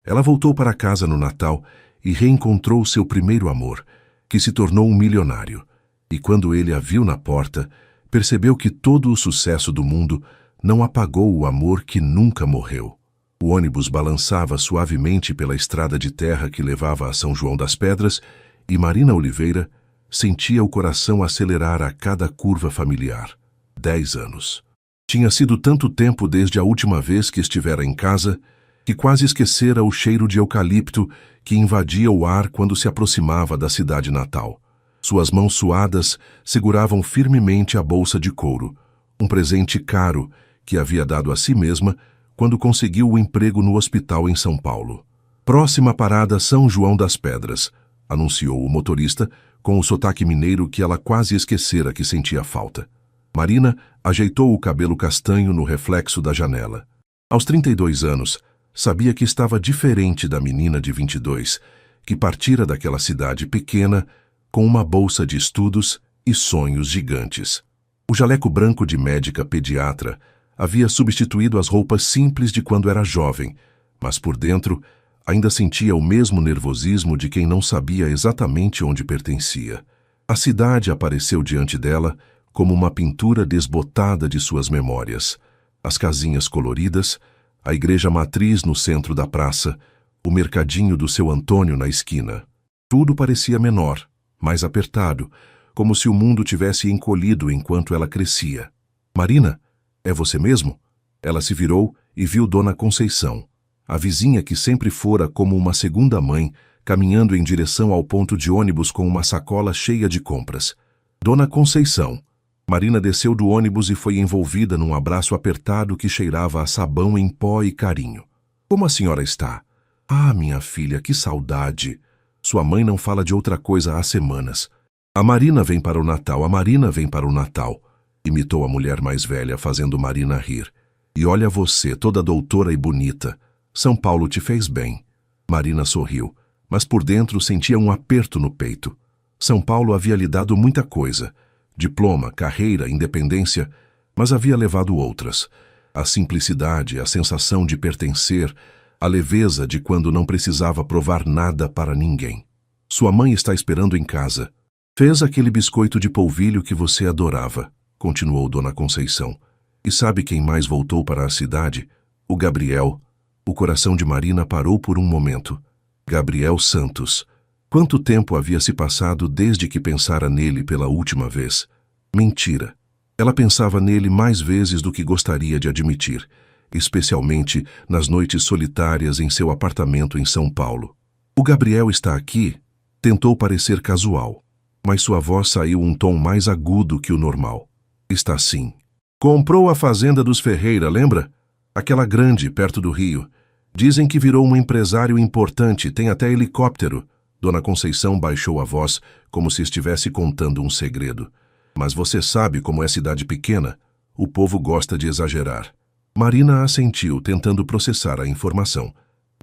Ela voltou para casa no Natal e reencontrou seu primeiro amor, que se tornou um milionário. E quando ele a viu na porta, percebeu que todo o sucesso do mundo não apagou o amor que nunca morreu. O ônibus balançava suavemente pela estrada de terra que levava a São João das Pedras e Marina Oliveira sentia o coração acelerar a cada curva familiar. 10 anos. Tinha sido tanto tempo desde a última vez que estivera em casa que quase esquecera o cheiro de eucalipto que invadia o ar quando se aproximava da cidade natal. Suas mãos suadas seguravam firmemente a bolsa de couro, um presente caro que havia dado a si mesma quando conseguiu o emprego no hospital em São Paulo. Próxima parada São João das Pedras, anunciou o motorista com o sotaque mineiro que ela quase esquecera que sentia falta. Marina ajeitou o cabelo castanho no reflexo da janela. Aos 32 anos, sabia que estava diferente da menina de 22, que partira daquela cidade pequena com uma bolsa de estudos e sonhos gigantes. O jaleco branco de médica pediatra havia substituído as roupas simples de quando era jovem, mas por dentro ainda sentia o mesmo nervosismo de quem não sabia exatamente onde pertencia. A cidade apareceu diante dela como uma pintura desbotada de suas memórias. As casinhas coloridas, a igreja matriz no centro da praça, o mercadinho do seu Antônio na esquina. Tudo parecia menor, mais apertado, como se o mundo tivesse encolhido enquanto ela crescia. Marina, é você mesmo? Ela se virou e viu Dona Conceição, a vizinha que sempre fora como uma segunda mãe, caminhando em direção ao ponto de ônibus com uma sacola cheia de compras. Dona Conceição. Marina desceu do ônibus e foi envolvida num abraço apertado que cheirava a sabão em pó e carinho. Como a senhora está? Ah, minha filha, que saudade! Sua mãe não fala de outra coisa há semanas. A Marina vem para o Natal, a Marina vem para o Natal, imitou a mulher mais velha, fazendo Marina rir. E olha você, toda doutora e bonita. São Paulo te fez bem. Marina sorriu, mas por dentro sentia um aperto no peito. São Paulo havia lhe dado muita coisa. Diploma, carreira, independência, mas havia levado outras. A simplicidade, a sensação de pertencer, a leveza de quando não precisava provar nada para ninguém. Sua mãe está esperando em casa. Fez aquele biscoito de polvilho que você adorava, continuou Dona Conceição. E sabe quem mais voltou para a cidade? O Gabriel. O coração de Marina parou por um momento. Gabriel Santos. Quanto tempo havia se passado desde que pensara nele pela última vez? Mentira. Ela pensava nele mais vezes do que gostaria de admitir, especialmente nas noites solitárias em seu apartamento em São Paulo. O Gabriel está aqui? Tentou parecer casual, mas sua voz saiu um tom mais agudo que o normal. Está sim. Comprou a fazenda dos Ferreira, lembra? Aquela grande, perto do rio. Dizem que virou um empresário importante, tem até helicóptero. Dona Conceição baixou a voz, como se estivesse contando um segredo. Mas você sabe como é cidade pequena? O povo gosta de exagerar. Marina assentiu, tentando processar a informação.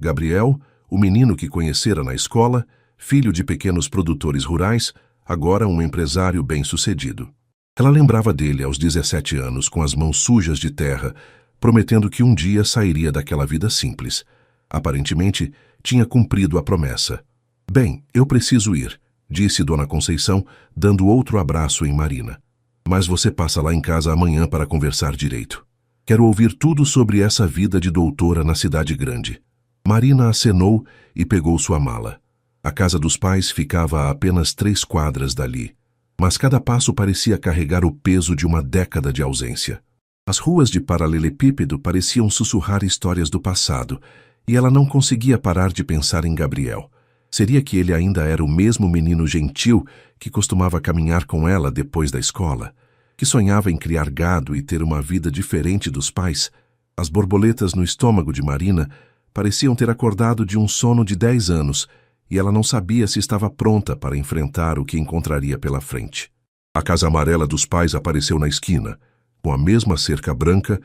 Gabriel, o menino que conhecera na escola, filho de pequenos produtores rurais, agora um empresário bem-sucedido. Ela lembrava dele aos 17 anos, com as mãos sujas de terra, prometendo que um dia sairia daquela vida simples. Aparentemente, tinha cumprido a promessa. Bem, eu preciso ir, disse Dona Conceição, dando outro abraço em Marina. Mas você passa lá em casa amanhã para conversar direito. Quero ouvir tudo sobre essa vida de doutora na cidade grande. Marina acenou e pegou sua mala. A casa dos pais ficava a apenas 3 quadras dali, mas cada passo parecia carregar o peso de uma década de ausência. As ruas de paralelepípedo pareciam sussurrar histórias do passado, e ela não conseguia parar de pensar em Gabriel. Seria que ele ainda era o mesmo menino gentil que costumava caminhar com ela depois da escola? Que sonhava em criar gado e ter uma vida diferente dos pais? As borboletas no estômago de Marina pareciam ter acordado de um sono de 10 anos, e ela não sabia se estava pronta para enfrentar o que encontraria pela frente. A casa amarela dos pais apareceu na esquina, com a mesma cerca branca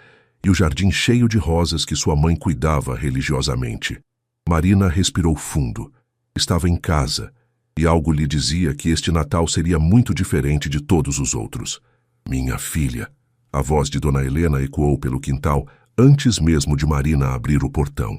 e o jardim cheio de rosas que sua mãe cuidava religiosamente. Marina respirou fundo. Estava em casa, e algo lhe dizia que este Natal seria muito diferente de todos os outros. Minha filha. A voz de Dona Helena ecoou pelo quintal antes mesmo de Marina abrir o portão.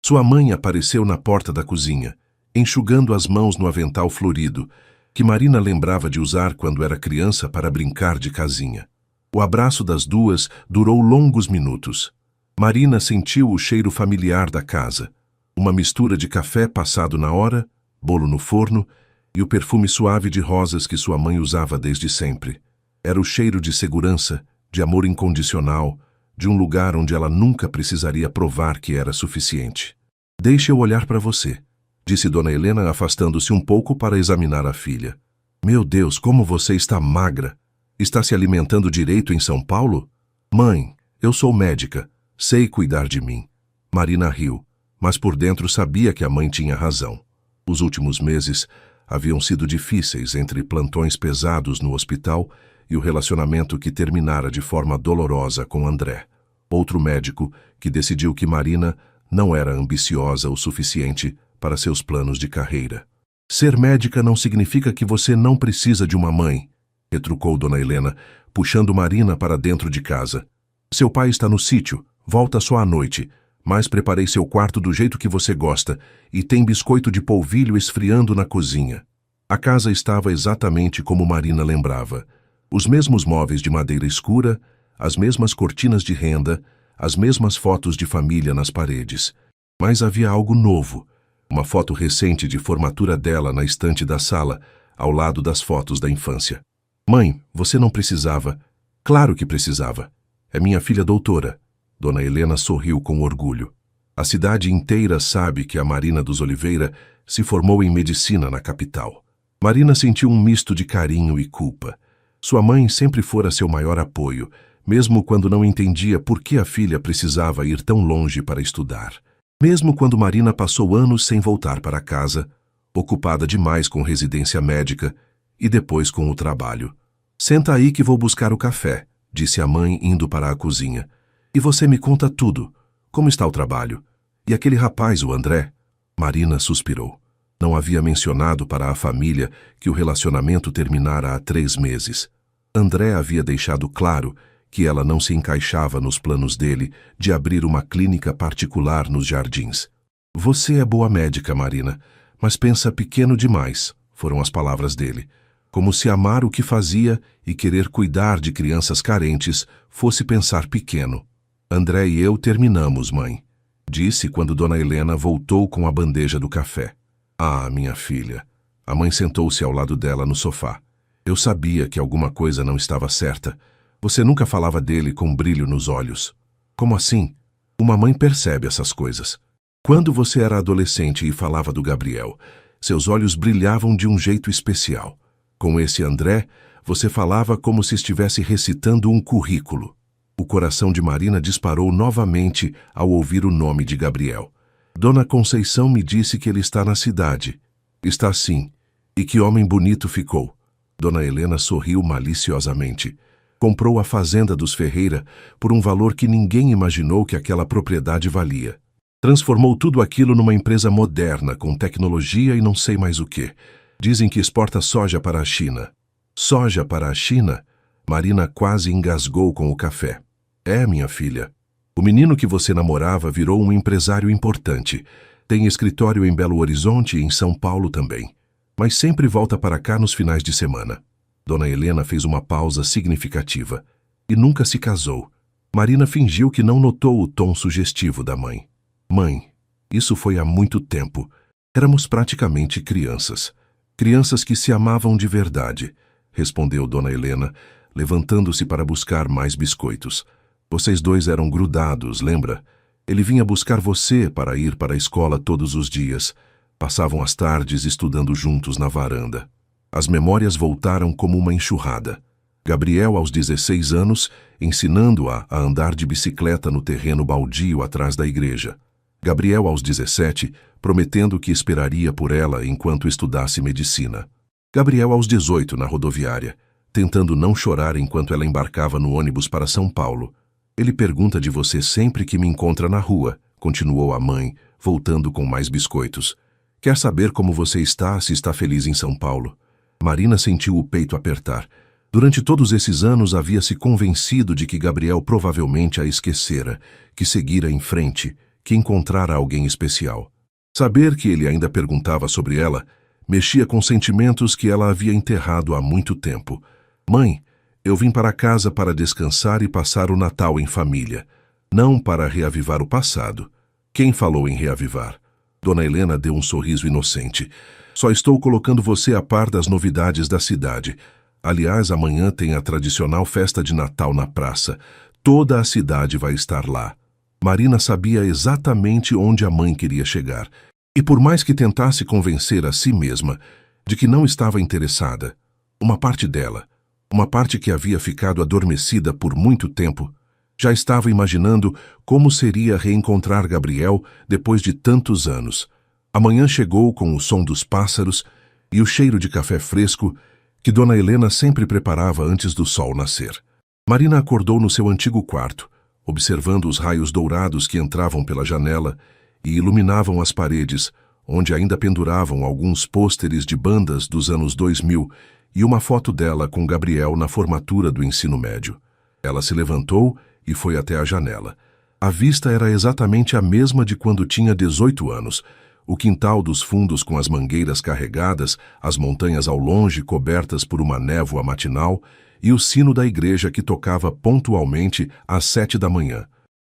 Sua mãe apareceu na porta da cozinha, enxugando as mãos no avental florido, que Marina lembrava de usar quando era criança para brincar de casinha. O abraço das duas durou longos minutos. Marina sentiu o cheiro familiar da casa, uma mistura de café passado na hora, bolo no forno e o perfume suave de rosas que sua mãe usava desde sempre. Era o cheiro de segurança, de amor incondicional, de um lugar onde ela nunca precisaria provar que era suficiente. "Deixe eu olhar para você", disse Dona Helena, afastando-se um pouco para examinar a filha. "Meu Deus, como você está magra! Está se alimentando direito em São Paulo?" "Mãe, eu sou médica. Sei cuidar de mim." Marina riu, mas por dentro sabia que a mãe tinha razão. Os últimos meses haviam sido difíceis entre plantões pesados no hospital e o relacionamento que terminara de forma dolorosa com André, outro médico que decidiu que Marina não era ambiciosa o suficiente para seus planos de carreira. "Ser médica não significa que você não precisa de uma mãe", retrucou Dona Helena, puxando Marina para dentro de casa. "Seu pai está no sítio, volta só à noite, mas preparei seu quarto do jeito que você gosta e tem biscoito de polvilho esfriando na cozinha." A casa estava exatamente como Marina lembrava. Os mesmos móveis de madeira escura, as mesmas cortinas de renda, as mesmas fotos de família nas paredes. Mas havia algo novo, uma foto recente de formatura dela na estante da sala, ao lado das fotos da infância. "Mãe, você não precisava." "Claro que precisava. É minha filha doutora." Dona Helena sorriu com orgulho. A cidade inteira sabe que a Marina dos Oliveira se formou em medicina na capital. Marina sentiu um misto de carinho e culpa. Sua mãe sempre fora seu maior apoio, mesmo quando não entendia por que a filha precisava ir tão longe para estudar. Mesmo quando Marina passou anos sem voltar para casa, ocupada demais com residência médica e depois com o trabalho. "Senta aí que vou buscar o café", disse a mãe indo para a cozinha. "E você me conta tudo. Como está o trabalho? E aquele rapaz, o André?" Marina suspirou. Não havia mencionado para a família que o relacionamento terminara há 3 meses. André havia deixado claro que ela não se encaixava nos planos dele de abrir uma clínica particular nos Jardins. "Você é boa médica, Marina, mas pensa pequeno demais", foram as palavras dele. Como se amar o que fazia e querer cuidar de crianças carentes fosse pensar pequeno. "André e eu terminamos, mãe", disse quando Dona Helena voltou com a bandeja do café. "Ah, minha filha." A mãe sentou-se ao lado dela no sofá. "Eu sabia que alguma coisa não estava certa. Você nunca falava dele com brilho nos olhos." "Como assim?" "Uma mãe percebe essas coisas. Quando você era adolescente e falava do Gabriel, seus olhos brilhavam de um jeito especial. Com esse André, você falava como se estivesse recitando um currículo." O coração de Marina disparou novamente ao ouvir o nome de Gabriel. "Dona Conceição me disse que ele está na cidade." "Está sim. E que homem bonito ficou." Dona Helena sorriu maliciosamente. "Comprou a fazenda dos Ferreira por um valor que ninguém imaginou que aquela propriedade valia. Transformou tudo aquilo numa empresa moderna, com tecnologia e não sei mais o quê. Dizem que exporta soja para a China." "Soja para a China?" Marina quase engasgou com o café. "É, minha filha. O menino que você namorava virou um empresário importante. Tem escritório em Belo Horizonte e em São Paulo também. Mas sempre volta para cá nos finais de semana." Dona Helena fez uma pausa significativa. "E nunca se casou." Marina fingiu que não notou o tom sugestivo da mãe. "Mãe, isso foi há muito tempo. Éramos praticamente crianças. Crianças que se amavam de verdade", respondeu Dona Helena, levantando-se para buscar mais biscoitos. "Vocês dois eram grudados, lembra? Ele vinha buscar você para ir para a escola todos os dias. Passavam as tardes estudando juntos na varanda." As memórias voltaram como uma enxurrada. Gabriel, aos 16 anos, ensinando-a a andar de bicicleta no terreno baldio atrás da igreja. Gabriel, aos 17, prometendo que esperaria por ela enquanto estudasse medicina. Gabriel, aos 18, na rodoviária, tentando não chorar enquanto ela embarcava no ônibus para São Paulo. "Ele pergunta de você sempre que me encontra na rua", continuou a mãe, voltando com mais biscoitos. "Quer saber como você está, se está feliz em São Paulo." Marina sentiu o peito apertar. Durante todos esses anos havia se convencido de que Gabriel provavelmente a esquecera, que seguira em frente, que encontrara alguém especial. Saber que ele ainda perguntava sobre ela mexia com sentimentos que ela havia enterrado há muito tempo. Mãe, eu vim para casa para descansar e passar o Natal em família, não para reavivar o passado. Quem falou em reavivar? Dona Helena deu um sorriso inocente. Só estou colocando você a par das novidades da cidade. Aliás, amanhã tem a tradicional festa de Natal na praça. Toda a cidade vai estar lá. Marina sabia exatamente onde a mãe queria chegar. E por mais que tentasse convencer a si mesma de que não estava interessada, uma parte dela, uma parte que havia ficado adormecida por muito tempo, já estava imaginando como seria reencontrar Gabriel depois de tantos anos. A manhã chegou com o som dos pássaros e o cheiro de café fresco que Dona Helena sempre preparava antes do sol nascer. Marina acordou no seu antigo quarto, observando os raios dourados que entravam pela janela e iluminavam as paredes, onde ainda penduravam alguns pôsteres de bandas dos anos 2000 e uma foto dela com Gabriel na formatura do ensino médio. Ela se levantou e foi até a janela. A vista era exatamente a mesma de quando tinha 18 anos. O quintal dos fundos com as mangueiras carregadas, as montanhas ao longe cobertas por uma névoa matinal e o sino da igreja que tocava pontualmente às 7 da manhã.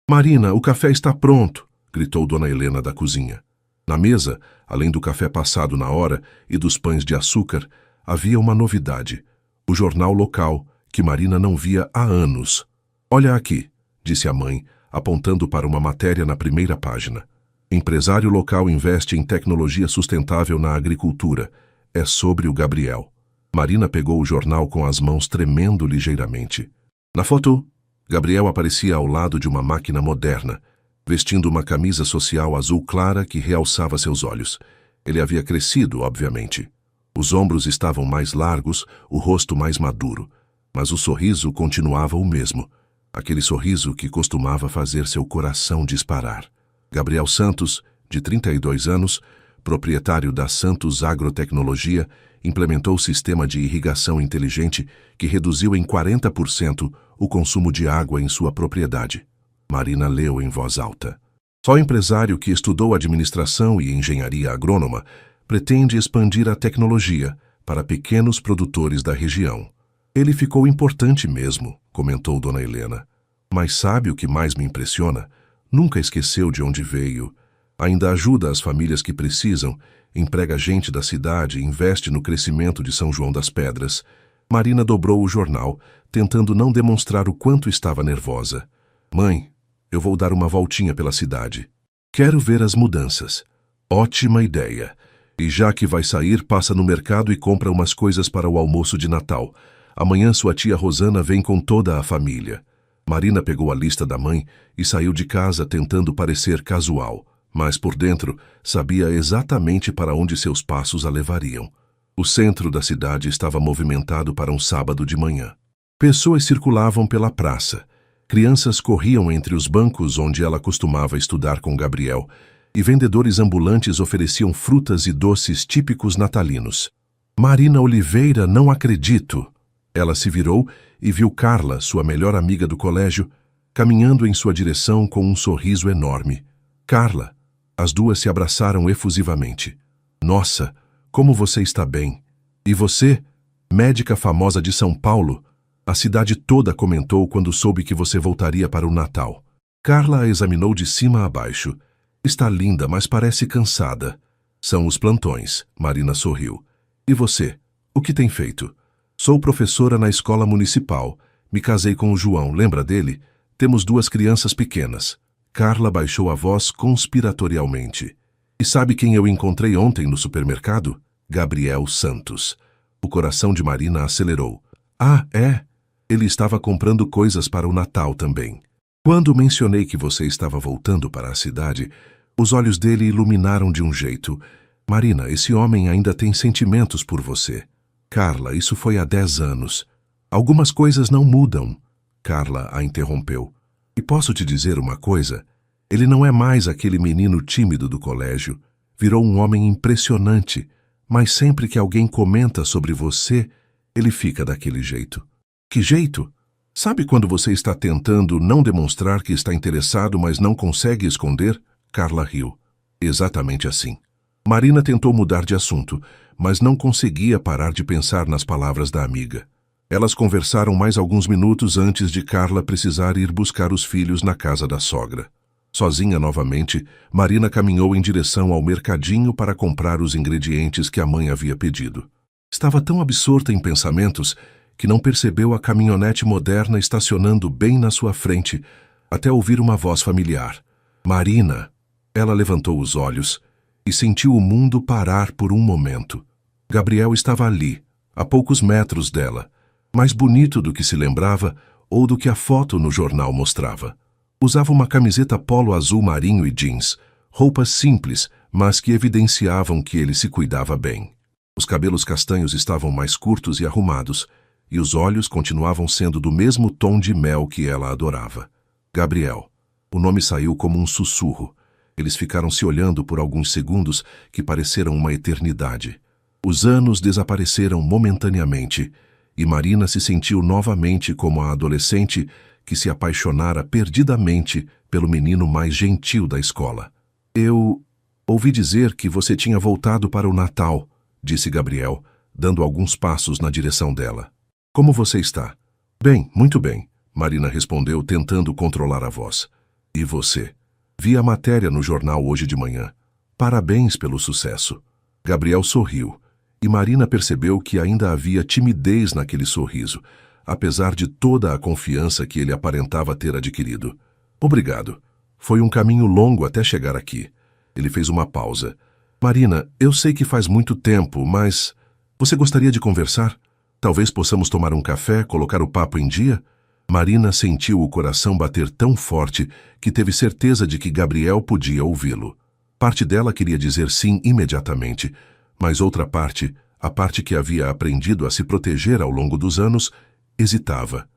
«Marina, o café está pronto!» gritou Dona Helena da cozinha. Na mesa, além do café passado na hora e dos pães de açúcar, havia uma novidade: o jornal local, que Marina não via há anos. «Olha aqui», disse a mãe, apontando para uma matéria na primeira página. Empresário local investe em tecnologia sustentável na agricultura. É sobre o Gabriel. Marina pegou o jornal com as mãos tremendo ligeiramente. Na foto, Gabriel aparecia ao lado de uma máquina moderna, vestindo uma camisa social azul clara que realçava seus olhos. Ele havia crescido, obviamente. Os ombros estavam mais largos, o rosto mais maduro, mas o sorriso continuava o mesmo. Aquele sorriso que costumava fazer seu coração disparar. Gabriel Santos, de 32 anos, proprietário da Santos Agrotecnologia, implementou o sistema de irrigação inteligente que reduziu em 40% o consumo de água em sua propriedade. Marina leu em voz alta. Só empresário que estudou administração e engenharia agrônoma pretende expandir a tecnologia para pequenos produtores da região. Ele ficou importante mesmo, comentou Dona Helena. Mas sabe o que mais me impressiona? Nunca esqueceu de onde veio. Ainda ajuda as famílias que precisam, emprega gente da cidade e investe no crescimento de São João das Pedras. Marina dobrou o jornal, tentando não demonstrar o quanto estava nervosa. Mãe, eu vou dar uma voltinha pela cidade. Quero ver as mudanças. Ótima ideia. E já que vai sair, passa no mercado e compra umas coisas para o almoço de Natal. Amanhã sua tia Rosana vem com toda a família. Marina pegou a lista da mãe e saiu de casa tentando parecer casual, mas por dentro sabia exatamente para onde seus passos a levariam. O centro da cidade estava movimentado para um sábado de manhã. Pessoas circulavam pela praça. Crianças corriam entre os bancos onde ela costumava estudar com Gabriel, e vendedores ambulantes ofereciam frutas e doces típicos natalinos. Marina Oliveira, não acredito! Ela se virou e viu Carla, sua melhor amiga do colégio, caminhando em sua direção com um sorriso enorme. Carla! As duas se abraçaram efusivamente. Nossa, como você está bem! E você, médica famosa de São Paulo? A cidade toda comentou quando soube que você voltaria para o Natal. Carla a examinou de cima a baixo. Está linda, mas parece cansada. São os plantões, Marina sorriu. E você? O que tem feito? Sou professora na escola municipal. Me casei com o João, lembra dele? Temos 2 crianças pequenas. Carla baixou a voz conspiratorialmente. E sabe quem eu encontrei ontem no supermercado? Gabriel Santos. O coração de Marina acelerou. Ah, é? Ele estava comprando coisas para o Natal também. Quando mencionei que você estava voltando para a cidade, os olhos dele iluminaram de um jeito. Marina, esse homem ainda tem sentimentos por você. Carla, isso foi há 10 anos. Algumas coisas não mudam. Carla a interrompeu. E posso te dizer uma coisa? Ele não é mais aquele menino tímido do colégio. Virou um homem impressionante. Mas sempre que alguém comenta sobre você, ele fica daquele jeito. Que jeito? Sabe quando você está tentando não demonstrar que está interessado, mas não consegue esconder? Carla riu. Exatamente assim. Marina tentou mudar de assunto, mas não conseguia parar de pensar nas palavras da amiga. Elas conversaram mais alguns minutos antes de Carla precisar ir buscar os filhos na casa da sogra. Sozinha novamente, Marina caminhou em direção ao mercadinho para comprar os ingredientes que a mãe havia pedido. Estava tão absorta em pensamentos que não percebeu a caminhonete moderna estacionando bem na sua frente, até ouvir uma voz familiar. Marina! Ela levantou os olhos e sentiu o mundo parar por um momento. Gabriel estava ali, a poucos metros dela, mais bonito do que se lembrava ou do que a foto no jornal mostrava. Usava uma camiseta polo azul marinho e jeans, roupas simples, mas que evidenciavam que ele se cuidava bem. Os cabelos castanhos estavam mais curtos e arrumados, e os olhos continuavam sendo do mesmo tom de mel que ela adorava. Gabriel. O nome saiu como um sussurro. Eles ficaram se olhando por alguns segundos que pareceram uma eternidade. Os anos desapareceram momentaneamente, e Marina se sentiu novamente como a adolescente que se apaixonara perdidamente pelo menino mais gentil da escola. Eu ouvi dizer que você tinha voltado para o Natal, disse Gabriel, dando alguns passos na direção dela. Como você está? Bem, muito bem, Marina respondeu, tentando controlar a voz. E você? Vi a matéria no jornal hoje de manhã. Parabéns pelo sucesso. Gabriel sorriu, e Marina percebeu que ainda havia timidez naquele sorriso, apesar de toda a confiança que ele aparentava ter adquirido. Obrigado. Foi um caminho longo até chegar aqui. Ele fez uma pausa. Marina, eu sei que faz muito tempo, mas você gostaria de conversar? Talvez possamos tomar um café, colocar o papo em dia? Marina sentiu o coração bater tão forte que teve certeza de que Gabriel podia ouvi-lo. Parte dela queria dizer sim imediatamente, mas outra parte, a parte que havia aprendido a se proteger ao longo dos anos, hesitava.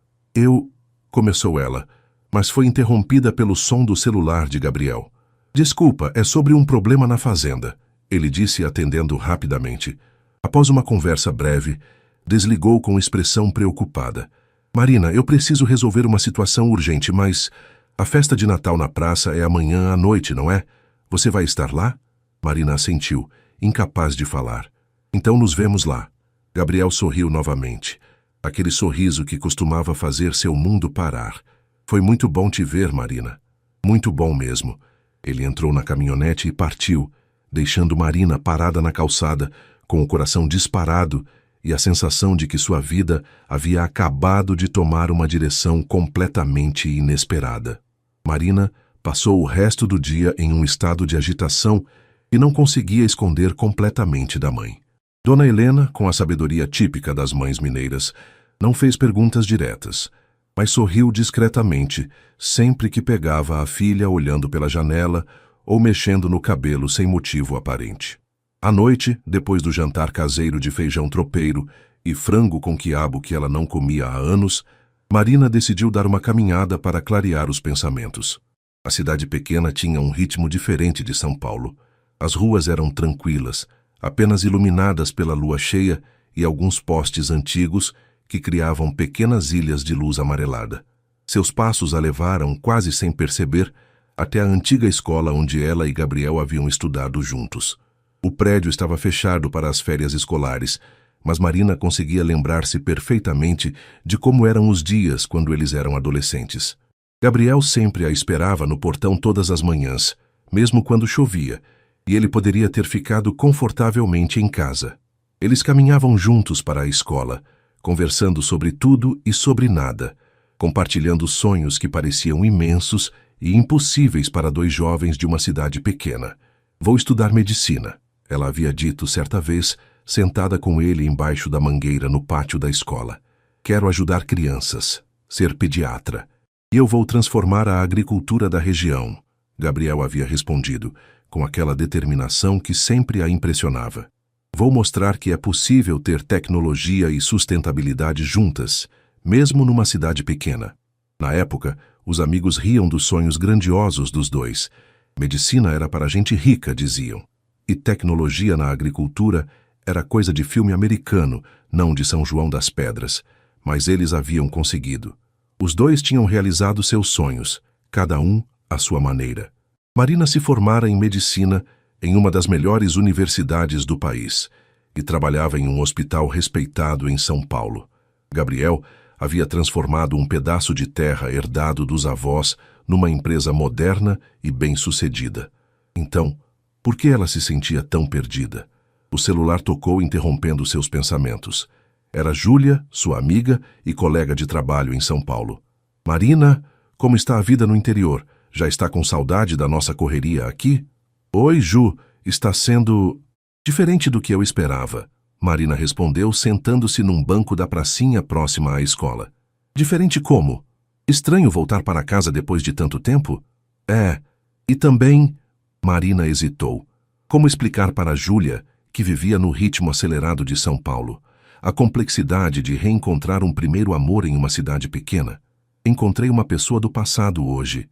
Começou ela, mas foi interrompida pelo som do celular de Gabriel. Desculpa, é sobre um problema na fazenda, ele disse atendendo rapidamente. Após uma conversa breve, desligou com expressão preocupada. Marina, eu preciso resolver uma situação urgente, mas a festa de Natal na praça é amanhã à noite, não é? Você vai estar lá? Marina assentiu, incapaz de falar. Então nos vemos lá. Gabriel sorriu novamente. Aquele sorriso que costumava fazer seu mundo parar. Foi muito bom te ver, Marina. Muito bom mesmo. Ele entrou na caminhonete e partiu, deixando Marina parada na calçada, com o coração disparado e a sensação de que sua vida havia acabado de tomar uma direção completamente inesperada. Marina passou o resto do dia em um estado de agitação e não conseguia esconder completamente da mãe. Dona Helena, com a sabedoria típica das mães mineiras, não fez perguntas diretas, mas sorriu discretamente sempre que pegava a filha olhando pela janela ou mexendo no cabelo sem motivo aparente. À noite, depois do jantar caseiro de feijão tropeiro e frango com quiabo que ela não comia há anos, Marina decidiu dar uma caminhada para clarear os pensamentos. A cidade pequena tinha um ritmo diferente de São Paulo. As ruas eram tranquilas, apenas iluminadas pela lua cheia e alguns postes antigos que criavam pequenas ilhas de luz amarelada. Seus passos a levaram, quase sem perceber, até a antiga escola onde ela e Gabriel haviam estudado juntos. O prédio estava fechado para as férias escolares, mas Marina conseguia lembrar-se perfeitamente de como eram os dias quando eles eram adolescentes. Gabriel sempre a esperava no portão todas as manhãs, mesmo quando chovia, e ele poderia ter ficado confortavelmente em casa. Eles caminhavam juntos para a escola, conversando sobre tudo e sobre nada, compartilhando sonhos que pareciam imensos e impossíveis para dois jovens de uma cidade pequena. Vou estudar medicina, ela havia dito certa vez, sentada com ele embaixo da mangueira no pátio da escola. Quero ajudar crianças, ser pediatra. E eu vou transformar a agricultura da região, Gabriel havia respondido, com aquela determinação que sempre a impressionava. Vou mostrar que é possível ter tecnologia e sustentabilidade juntas, mesmo numa cidade pequena. Na época, os amigos riam dos sonhos grandiosos dos dois. Medicina era para gente rica, diziam. E tecnologia na agricultura era coisa de filme americano, não de São João das Pedras. Mas eles haviam conseguido. Os dois tinham realizado seus sonhos, cada um à sua maneira. Marina se formara em medicina em uma das melhores universidades do país e trabalhava em um hospital respeitado em São Paulo. Gabriel havia transformado um pedaço de terra herdado dos avós numa empresa moderna e bem-sucedida. Então, por que ela se sentia tão perdida? O celular tocou, interrompendo seus pensamentos. Era Júlia, sua amiga e colega de trabalho em São Paulo. Marina, como está a vida no interior? Já está com saudade da nossa correria aqui? Oi, Ju, está sendo diferente do que eu esperava. Marina respondeu, sentando-se num banco da pracinha próxima à escola. Diferente como? Estranho voltar para casa depois de tanto tempo? É, e também... Marina hesitou. Como explicar para Júlia, que vivia no ritmo acelerado de São Paulo, a complexidade de reencontrar um primeiro amor em uma cidade pequena? Encontrei uma pessoa do passado hoje.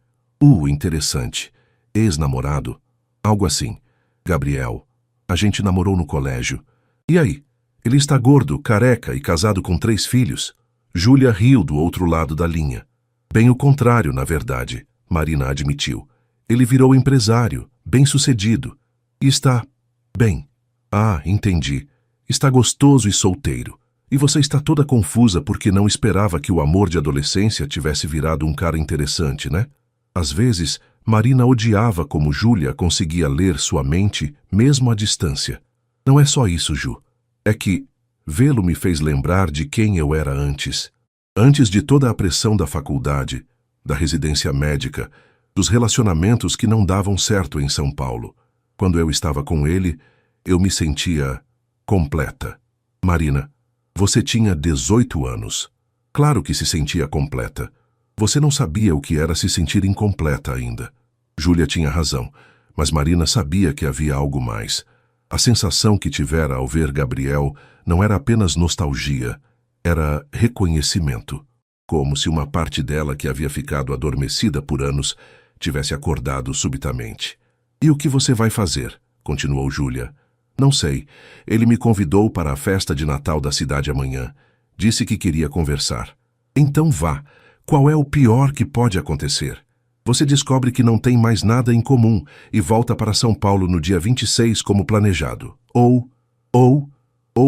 Interessante. Ex-namorado. Algo assim. Gabriel. A gente namorou no colégio. E aí? Ele está gordo, careca e casado com 3 filhos. Júlia riu do outro lado da linha. Bem o contrário, na verdade, Marina admitiu. Ele virou empresário, bem-sucedido. E está... bem. Ah, entendi. Está gostoso e solteiro. E você está toda confusa porque não esperava que o amor de adolescência tivesse virado um cara interessante, né? Às vezes, Marina odiava como Júlia conseguia ler sua mente mesmo à distância. Não é só isso, Ju. É que vê-lo me fez lembrar de quem eu era antes. Antes de toda a pressão da faculdade, da residência médica, dos relacionamentos que não davam certo em São Paulo. Quando eu estava com ele, eu me sentia completa. Marina, você tinha 18 anos. Claro que se sentia completa. Você não sabia o que era se sentir incompleta ainda. Júlia tinha razão, mas Marina sabia que havia algo mais. A sensação que tivera ao ver Gabriel não era apenas nostalgia, era reconhecimento. Como se uma parte dela que havia ficado adormecida por anos tivesse acordado subitamente. E o que você vai fazer? Continuou Júlia. Não sei. Ele me convidou para a festa de Natal da cidade amanhã. Disse que queria conversar. Então vá. Qual é o pior que pode acontecer? Você descobre que não tem mais nada em comum e volta para São Paulo no dia 26 como planejado. Ou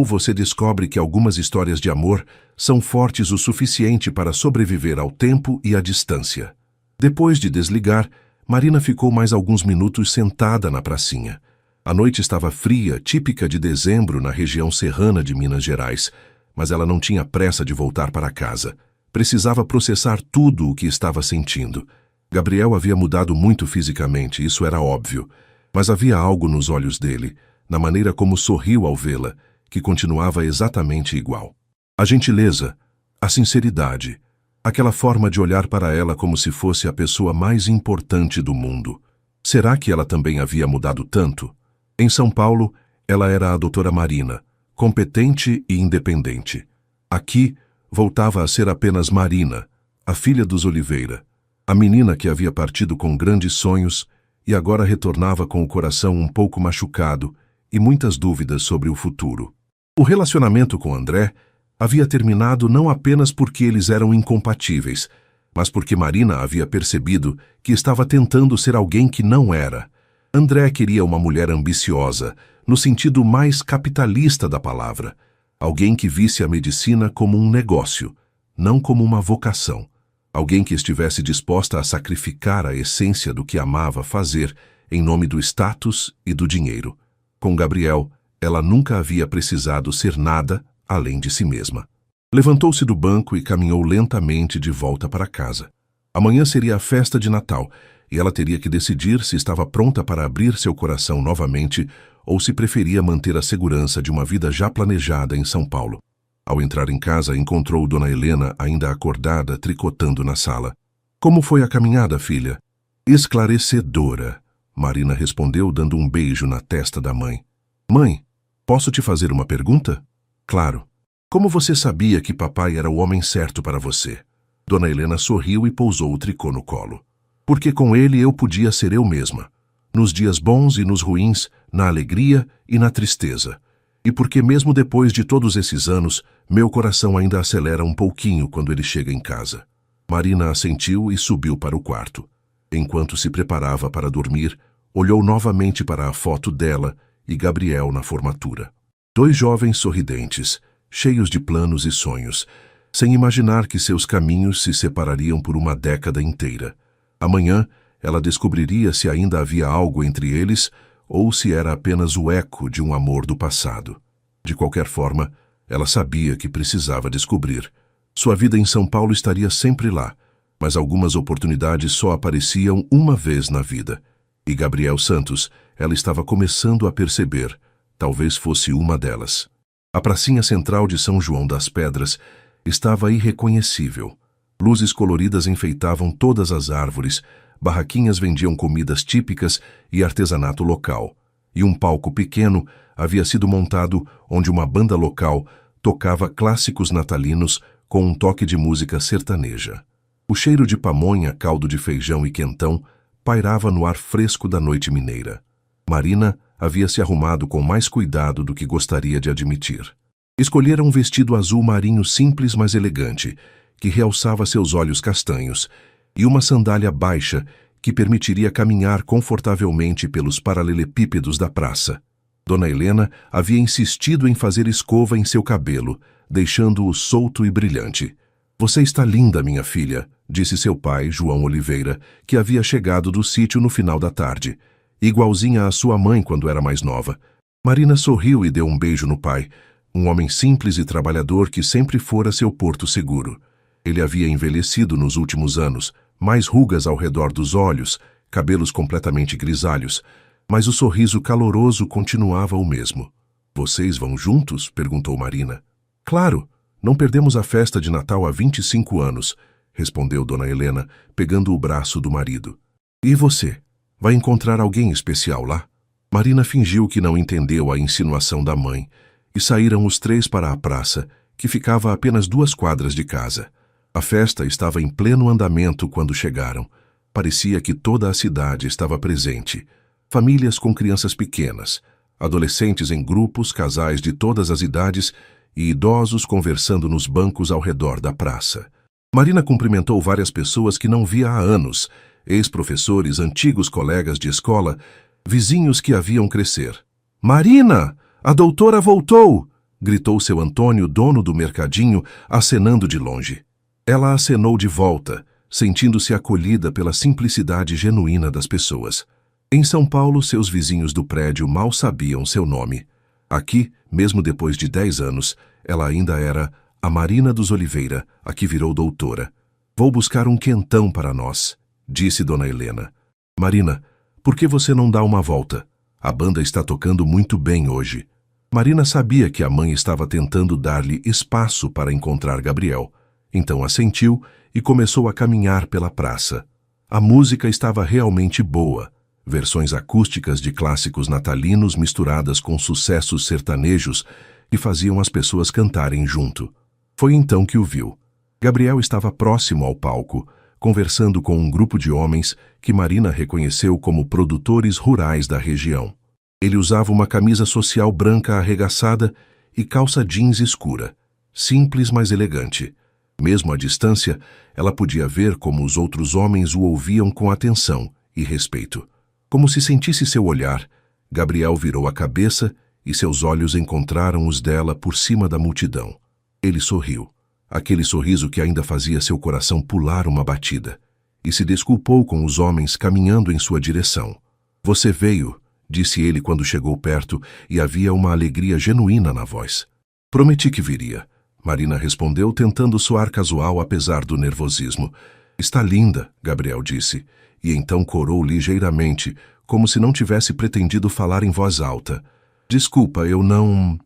você descobre que algumas histórias de amor são fortes o suficiente para sobreviver ao tempo e à distância. Depois de desligar, Marina ficou mais alguns minutos sentada na pracinha. A noite estava fria, típica de dezembro na região serrana de Minas Gerais, mas ela não tinha pressa de voltar para casa. Precisava processar tudo o que estava sentindo. Gabriel havia mudado muito fisicamente, isso era óbvio, mas havia algo nos olhos dele, na maneira como sorriu ao vê-la, que continuava exatamente igual. A gentileza, a sinceridade, aquela forma de olhar para ela como se fosse a pessoa mais importante do mundo. Será que ela também havia mudado tanto? Em São Paulo, ela era a doutora Marina, competente e independente. Aqui, voltava a ser apenas Marina, a filha dos Oliveira, a menina que havia partido com grandes sonhos e agora retornava com o coração um pouco machucado e muitas dúvidas sobre o futuro. O relacionamento com André havia terminado não apenas porque eles eram incompatíveis, mas porque Marina havia percebido que estava tentando ser alguém que não era. André queria uma mulher ambiciosa, no sentido mais capitalista da palavra, alguém que visse a medicina como um negócio, não como uma vocação, alguém que estivesse disposta a sacrificar a essência do que amava fazer em nome do status e do dinheiro. Com Gabriel, ela nunca havia precisado ser nada além de si mesma. Levantou-se do banco e caminhou lentamente de volta para casa. Amanhã seria a festa de Natal, e ela teria que decidir se estava pronta para abrir seu coração novamente ou se preferia manter a segurança de uma vida já planejada em São Paulo. Ao entrar em casa, encontrou Dona Helena ainda acordada, tricotando na sala. Como foi a caminhada, filha? Esclarecedora, Marina respondeu, dando um beijo na testa da mãe. Mãe, posso te fazer uma pergunta? Claro. Como você sabia que papai era o homem certo para você? Dona Helena sorriu e pousou o tricô no colo. Porque com ele eu podia ser eu mesma. Nos dias bons e nos ruins, na alegria e na tristeza. E porque mesmo depois de todos esses anos, meu coração ainda acelera um pouquinho quando ele chega em casa. Marina assentiu e subiu para o quarto. Enquanto se preparava para dormir, olhou novamente para a foto dela e Gabriel na formatura. 2 jovens sorridentes, cheios de planos e sonhos, sem imaginar que seus caminhos se separariam por uma década inteira. Amanhã, ela descobriria se ainda havia algo entre eles ou se era apenas o eco de um amor do passado. De qualquer forma, ela sabia que precisava descobrir. Sua vida em São Paulo estaria sempre lá, mas algumas oportunidades só apareciam uma vez na vida. E Gabriel Santos, ela estava começando a perceber, talvez fosse uma delas. A pracinha central de São João das Pedras estava irreconhecível. Luzes coloridas enfeitavam todas as árvores, barraquinhas vendiam comidas típicas e artesanato local. E um palco pequeno havia sido montado onde uma banda local tocava clássicos natalinos com um toque de música sertaneja. O cheiro de pamonha, caldo de feijão e quentão pairava no ar fresco da noite mineira. Marina havia se arrumado com mais cuidado do que gostaria de admitir. Escolhera um vestido azul marinho simples, mas elegante, que realçava seus olhos castanhos, e uma sandália baixa que permitiria caminhar confortavelmente pelos paralelepípedos da praça. Dona Helena havia insistido em fazer escova em seu cabelo, deixando-o solto e brilhante. "Você está linda, minha filha", disse seu pai, João Oliveira, que havia chegado do sítio no final da tarde. Igualzinha à sua mãe quando era mais nova. Marina sorriu e deu um beijo no pai, um homem simples e trabalhador que sempre fora seu porto seguro. Ele havia envelhecido nos últimos anos, mais rugas ao redor dos olhos, cabelos completamente grisalhos, mas o sorriso caloroso continuava o mesmo. "Vocês vão juntos?" perguntou Marina. "Claro, não perdemos a festa de Natal há 25 anos", respondeu Dona Helena, pegando o braço do marido. "E você? Vai encontrar alguém especial lá?" Marina fingiu que não entendeu a insinuação da mãe, e saíram os 3 para a praça, que ficava a apenas 2 quadras de casa. A festa estava em pleno andamento quando chegaram. Parecia que toda a cidade estava presente. Famílias com crianças pequenas, adolescentes em grupos, casais de todas as idades e idosos conversando nos bancos ao redor da praça. Marina cumprimentou várias pessoas que não via há anos, ex-professores, antigos colegas de escola, vizinhos que a viam crescer. "Marina, a doutora voltou!" gritou seu Antônio, dono do mercadinho, acenando de longe. Ela acenou de volta, sentindo-se acolhida pela simplicidade genuína das pessoas. Em São Paulo, seus vizinhos do prédio mal sabiam seu nome. Aqui, mesmo depois de 10 anos, ela ainda era a Marina dos Oliveira, a que virou doutora. "Vou buscar um quentão para nós", disse Dona Helena. "Marina, por que você não dá uma volta? A banda está tocando muito bem hoje." Marina sabia que a mãe estava tentando dar-lhe espaço para encontrar Gabriel. Então assentiu e começou a caminhar pela praça. A música estava realmente boa. Versões acústicas de clássicos natalinos misturadas com sucessos sertanejos que faziam as pessoas cantarem junto. Foi então que o viu. Gabriel estava próximo ao palco, conversando com um grupo de homens que Marina reconheceu como produtores rurais da região. Ele usava uma camisa social branca arregaçada e calça jeans escura, simples mas elegante. Mesmo à distância, ela podia ver como os outros homens o ouviam com atenção e respeito. Como se sentisse seu olhar, Gabriel virou a cabeça e seus olhos encontraram os dela por cima da multidão. Ele sorriu, aquele sorriso que ainda fazia seu coração pular uma batida, e se desculpou com os homens caminhando em sua direção. "Você veio", disse ele quando chegou perto, e havia uma alegria genuína na voz. "Prometi que viria", Marina respondeu, tentando soar casual apesar do nervosismo. "Está linda", Gabriel disse, e então corou ligeiramente, como se não tivesse pretendido falar em voz alta. "Desculpa, eu não..."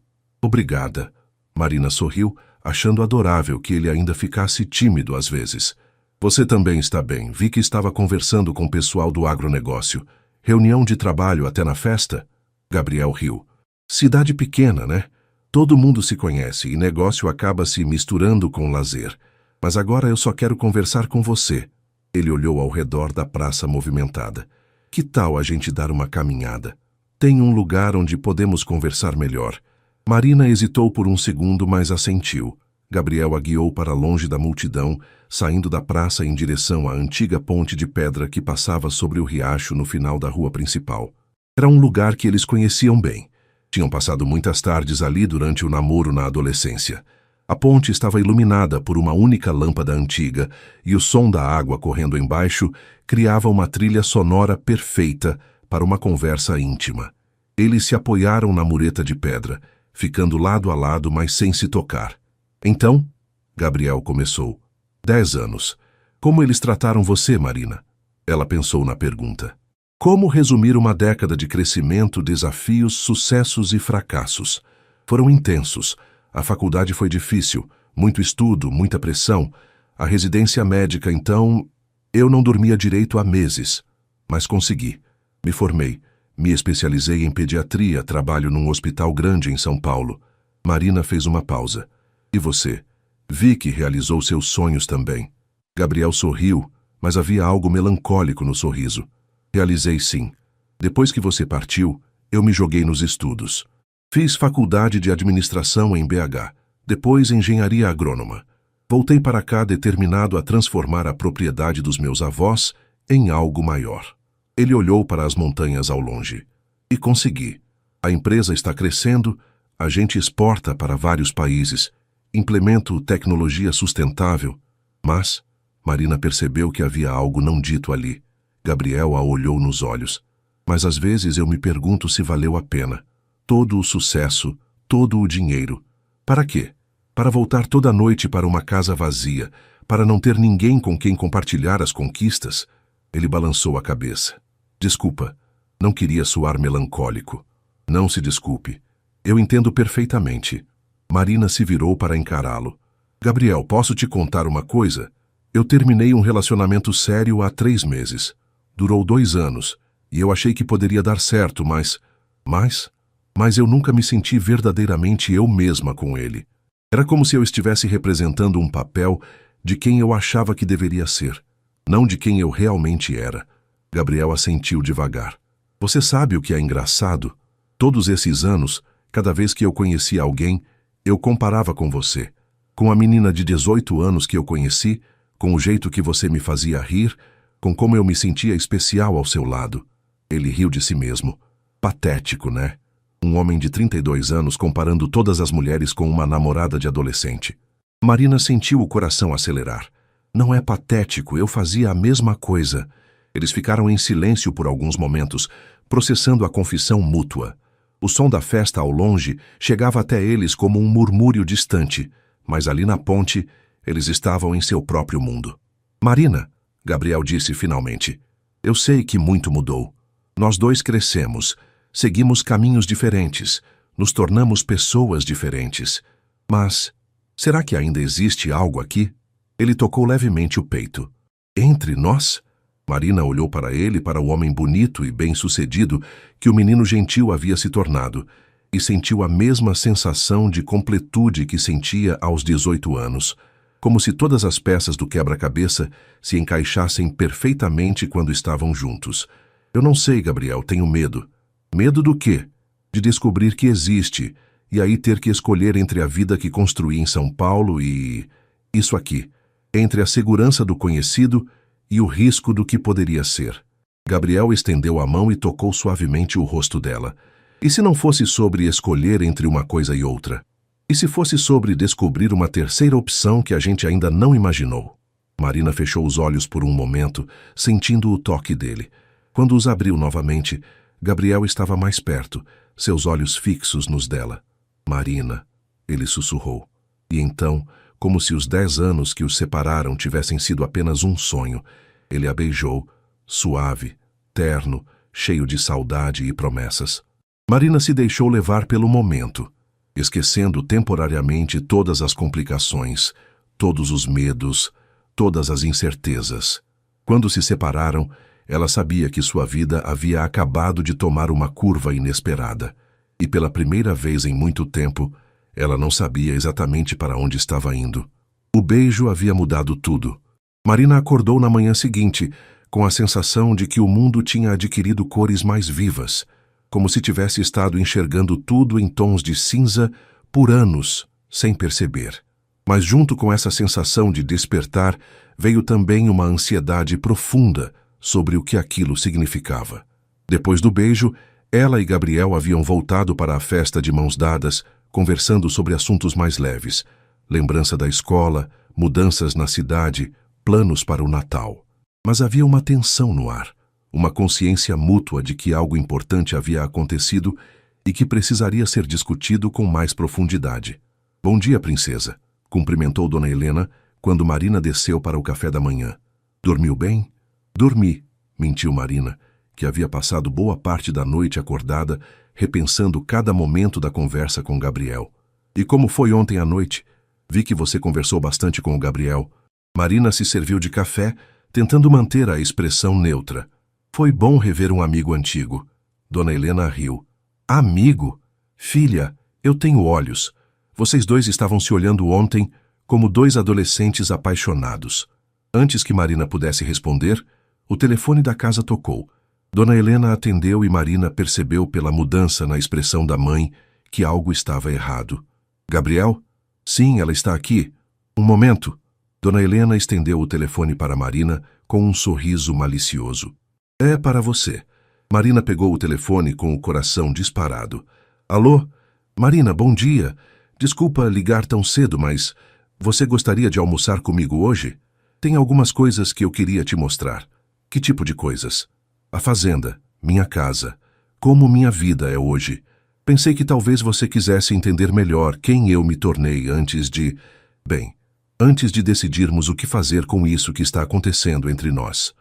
"Obrigada." Marina sorriu, achando adorável que ele ainda ficasse tímido às vezes. "Você também está bem. Vi que estava conversando com o pessoal do agronegócio. Reunião de trabalho até na festa?" Gabriel riu. "Cidade pequena, né? Todo mundo se conhece e negócio acaba se misturando com lazer. Mas agora eu só quero conversar com você." Ele olhou ao redor da praça movimentada. "Que tal a gente dar uma caminhada? Tem um lugar onde podemos conversar melhor." Marina hesitou por um segundo, mas assentiu. Gabriel a guiou para longe da multidão, saindo da praça em direção à antiga ponte de pedra que passava sobre o riacho no final da rua principal. Era um lugar que eles conheciam bem. Tinham passado muitas tardes ali durante o namoro na adolescência. A ponte estava iluminada por uma única lâmpada antiga e o som da água correndo embaixo criava uma trilha sonora perfeita para uma conversa íntima. Eles se apoiaram na mureta de pedra, ficando lado a lado, mas sem se tocar. Então, Gabriel começou. 10 anos. Como eles trataram você, Marina? Ela pensou na pergunta. Como resumir uma década de crescimento, desafios, sucessos e fracassos? Foram intensos. A faculdade foi difícil, muito estudo, muita pressão. A residência médica, então, eu não dormia direito há meses. Mas consegui. Me formei. Me especializei em pediatria, trabalho num hospital grande em São Paulo. Marina fez uma pausa. E você? Vi que realizou seus sonhos também. Gabriel sorriu, mas havia algo melancólico no sorriso. Realizei sim. Depois que você partiu, eu me joguei nos estudos. Fiz faculdade de administração em BH, depois engenharia agrônoma. Voltei para cá determinado a transformar a propriedade dos meus avós em algo maior. Ele olhou para as montanhas ao longe. E consegui. A empresa está crescendo, a gente exporta para vários países, implemento tecnologia sustentável. Mas Marina percebeu que havia algo não dito ali. Gabriel a olhou nos olhos. Mas às vezes eu me pergunto se valeu a pena. Todo o sucesso, todo o dinheiro. Para quê? Para voltar toda noite para uma casa vazia, para não ter ninguém com quem compartilhar as conquistas? Ele balançou a cabeça. Desculpa, não queria soar melancólico. Não se desculpe. Eu entendo perfeitamente. Marina se virou para encará-lo. Gabriel, posso te contar uma coisa? Eu terminei um relacionamento sério há 3 meses. Durou 2 anos, e eu achei que poderia dar certo, mas eu nunca me senti verdadeiramente eu mesma com ele. Era como se eu estivesse representando um papel de quem eu achava que deveria ser, não de quem eu realmente era. Gabriel assentiu devagar. Você sabe o que é engraçado? Todos esses anos, cada vez que eu conhecia alguém, eu comparava com você. Com a menina de 18 anos que eu conheci, com o jeito que você me fazia rir, com como eu me sentia especial ao seu lado. Ele riu de si mesmo. Patético, né? Um homem de 32 anos comparando todas as mulheres com uma namorada de adolescente. Marina sentiu o coração acelerar. Não é patético, eu fazia a mesma coisa. Eles ficaram em silêncio por alguns momentos, processando a confissão mútua. O som da festa ao longe chegava até eles como um murmúrio distante, mas ali na ponte, eles estavam em seu próprio mundo. Marina, Gabriel disse finalmente, eu sei que muito mudou. Nós dois crescemos, seguimos caminhos diferentes, nos tornamos pessoas diferentes. Mas, será que ainda existe algo aqui? Ele tocou levemente o peito. Entre nós? Marina olhou para ele, para o homem bonito e bem-sucedido que o menino gentil havia se tornado, e sentiu a mesma sensação de completude que sentia aos 18 anos, como se todas as peças do quebra-cabeça se encaixassem perfeitamente quando estavam juntos. Eu não sei, Gabriel, tenho medo. Medo do quê? De descobrir que existe, e aí ter que escolher entre a vida que construí em São Paulo e... isso aqui, entre a segurança do conhecido e o risco do que poderia ser. Gabriel estendeu a mão e tocou suavemente o rosto dela. E se não fosse sobre escolher entre uma coisa e outra? E se fosse sobre descobrir uma terceira opção que a gente ainda não imaginou? Marina fechou os olhos por um momento, sentindo o toque dele. Quando os abriu novamente, Gabriel estava mais perto, seus olhos fixos nos dela. Marina, ele sussurrou. E então, como se os 10 anos que os separaram tivessem sido apenas um sonho, ele a beijou, suave, terno, cheio de saudade e promessas. Marina se deixou levar pelo momento, esquecendo temporariamente todas as complicações, todos os medos, todas as incertezas. Quando se separaram, ela sabia que sua vida havia acabado de tomar uma curva inesperada, e pela primeira vez em muito tempo, ela não sabia exatamente para onde estava indo. O beijo havia mudado tudo. Marina acordou na manhã seguinte, com a sensação de que o mundo tinha adquirido cores mais vivas, como se tivesse estado enxergando tudo em tons de cinza por anos, sem perceber. Mas junto com essa sensação de despertar, veio também uma ansiedade profunda sobre o que aquilo significava. Depois do beijo, ela e Gabriel haviam voltado para a festa de mãos dadas, conversando sobre assuntos mais leves, lembrança da escola, mudanças na cidade, planos para o Natal. Mas havia uma tensão no ar, uma consciência mútua de que algo importante havia acontecido e que precisaria ser discutido com mais profundidade. "Bom dia, princesa", cumprimentou Dona Helena quando Marina desceu para o café da manhã. "Dormiu bem?" "Dormi", mentiu Marina, que havia passado boa parte da noite acordada, repensando cada momento da conversa com Gabriel. "E como foi ontem à noite? Vi que você conversou bastante com o Gabriel." Marina se serviu de café, tentando manter a expressão neutra. "Foi bom rever um amigo antigo." Dona Helena riu. "Amigo? Filha, eu tenho olhos. Vocês dois estavam se olhando ontem como dois adolescentes apaixonados." Antes que Marina pudesse responder, o telefone da casa tocou. Dona Helena atendeu e Marina percebeu pela mudança na expressão da mãe que algo estava errado. "Gabriel?" "Sim, ela está aqui. Um momento." Dona Helena estendeu o telefone para Marina com um sorriso malicioso. "É para você." Marina pegou o telefone com o coração disparado. "Alô? Marina, bom dia. Desculpa ligar tão cedo, mas você gostaria de almoçar comigo hoje? Tem algumas coisas que eu queria te mostrar." "Que tipo de coisas?" "A fazenda, minha casa, como minha vida é hoje. Pensei que talvez você quisesse entender melhor quem eu me tornei antes de decidirmos o que fazer com isso que está acontecendo entre nós."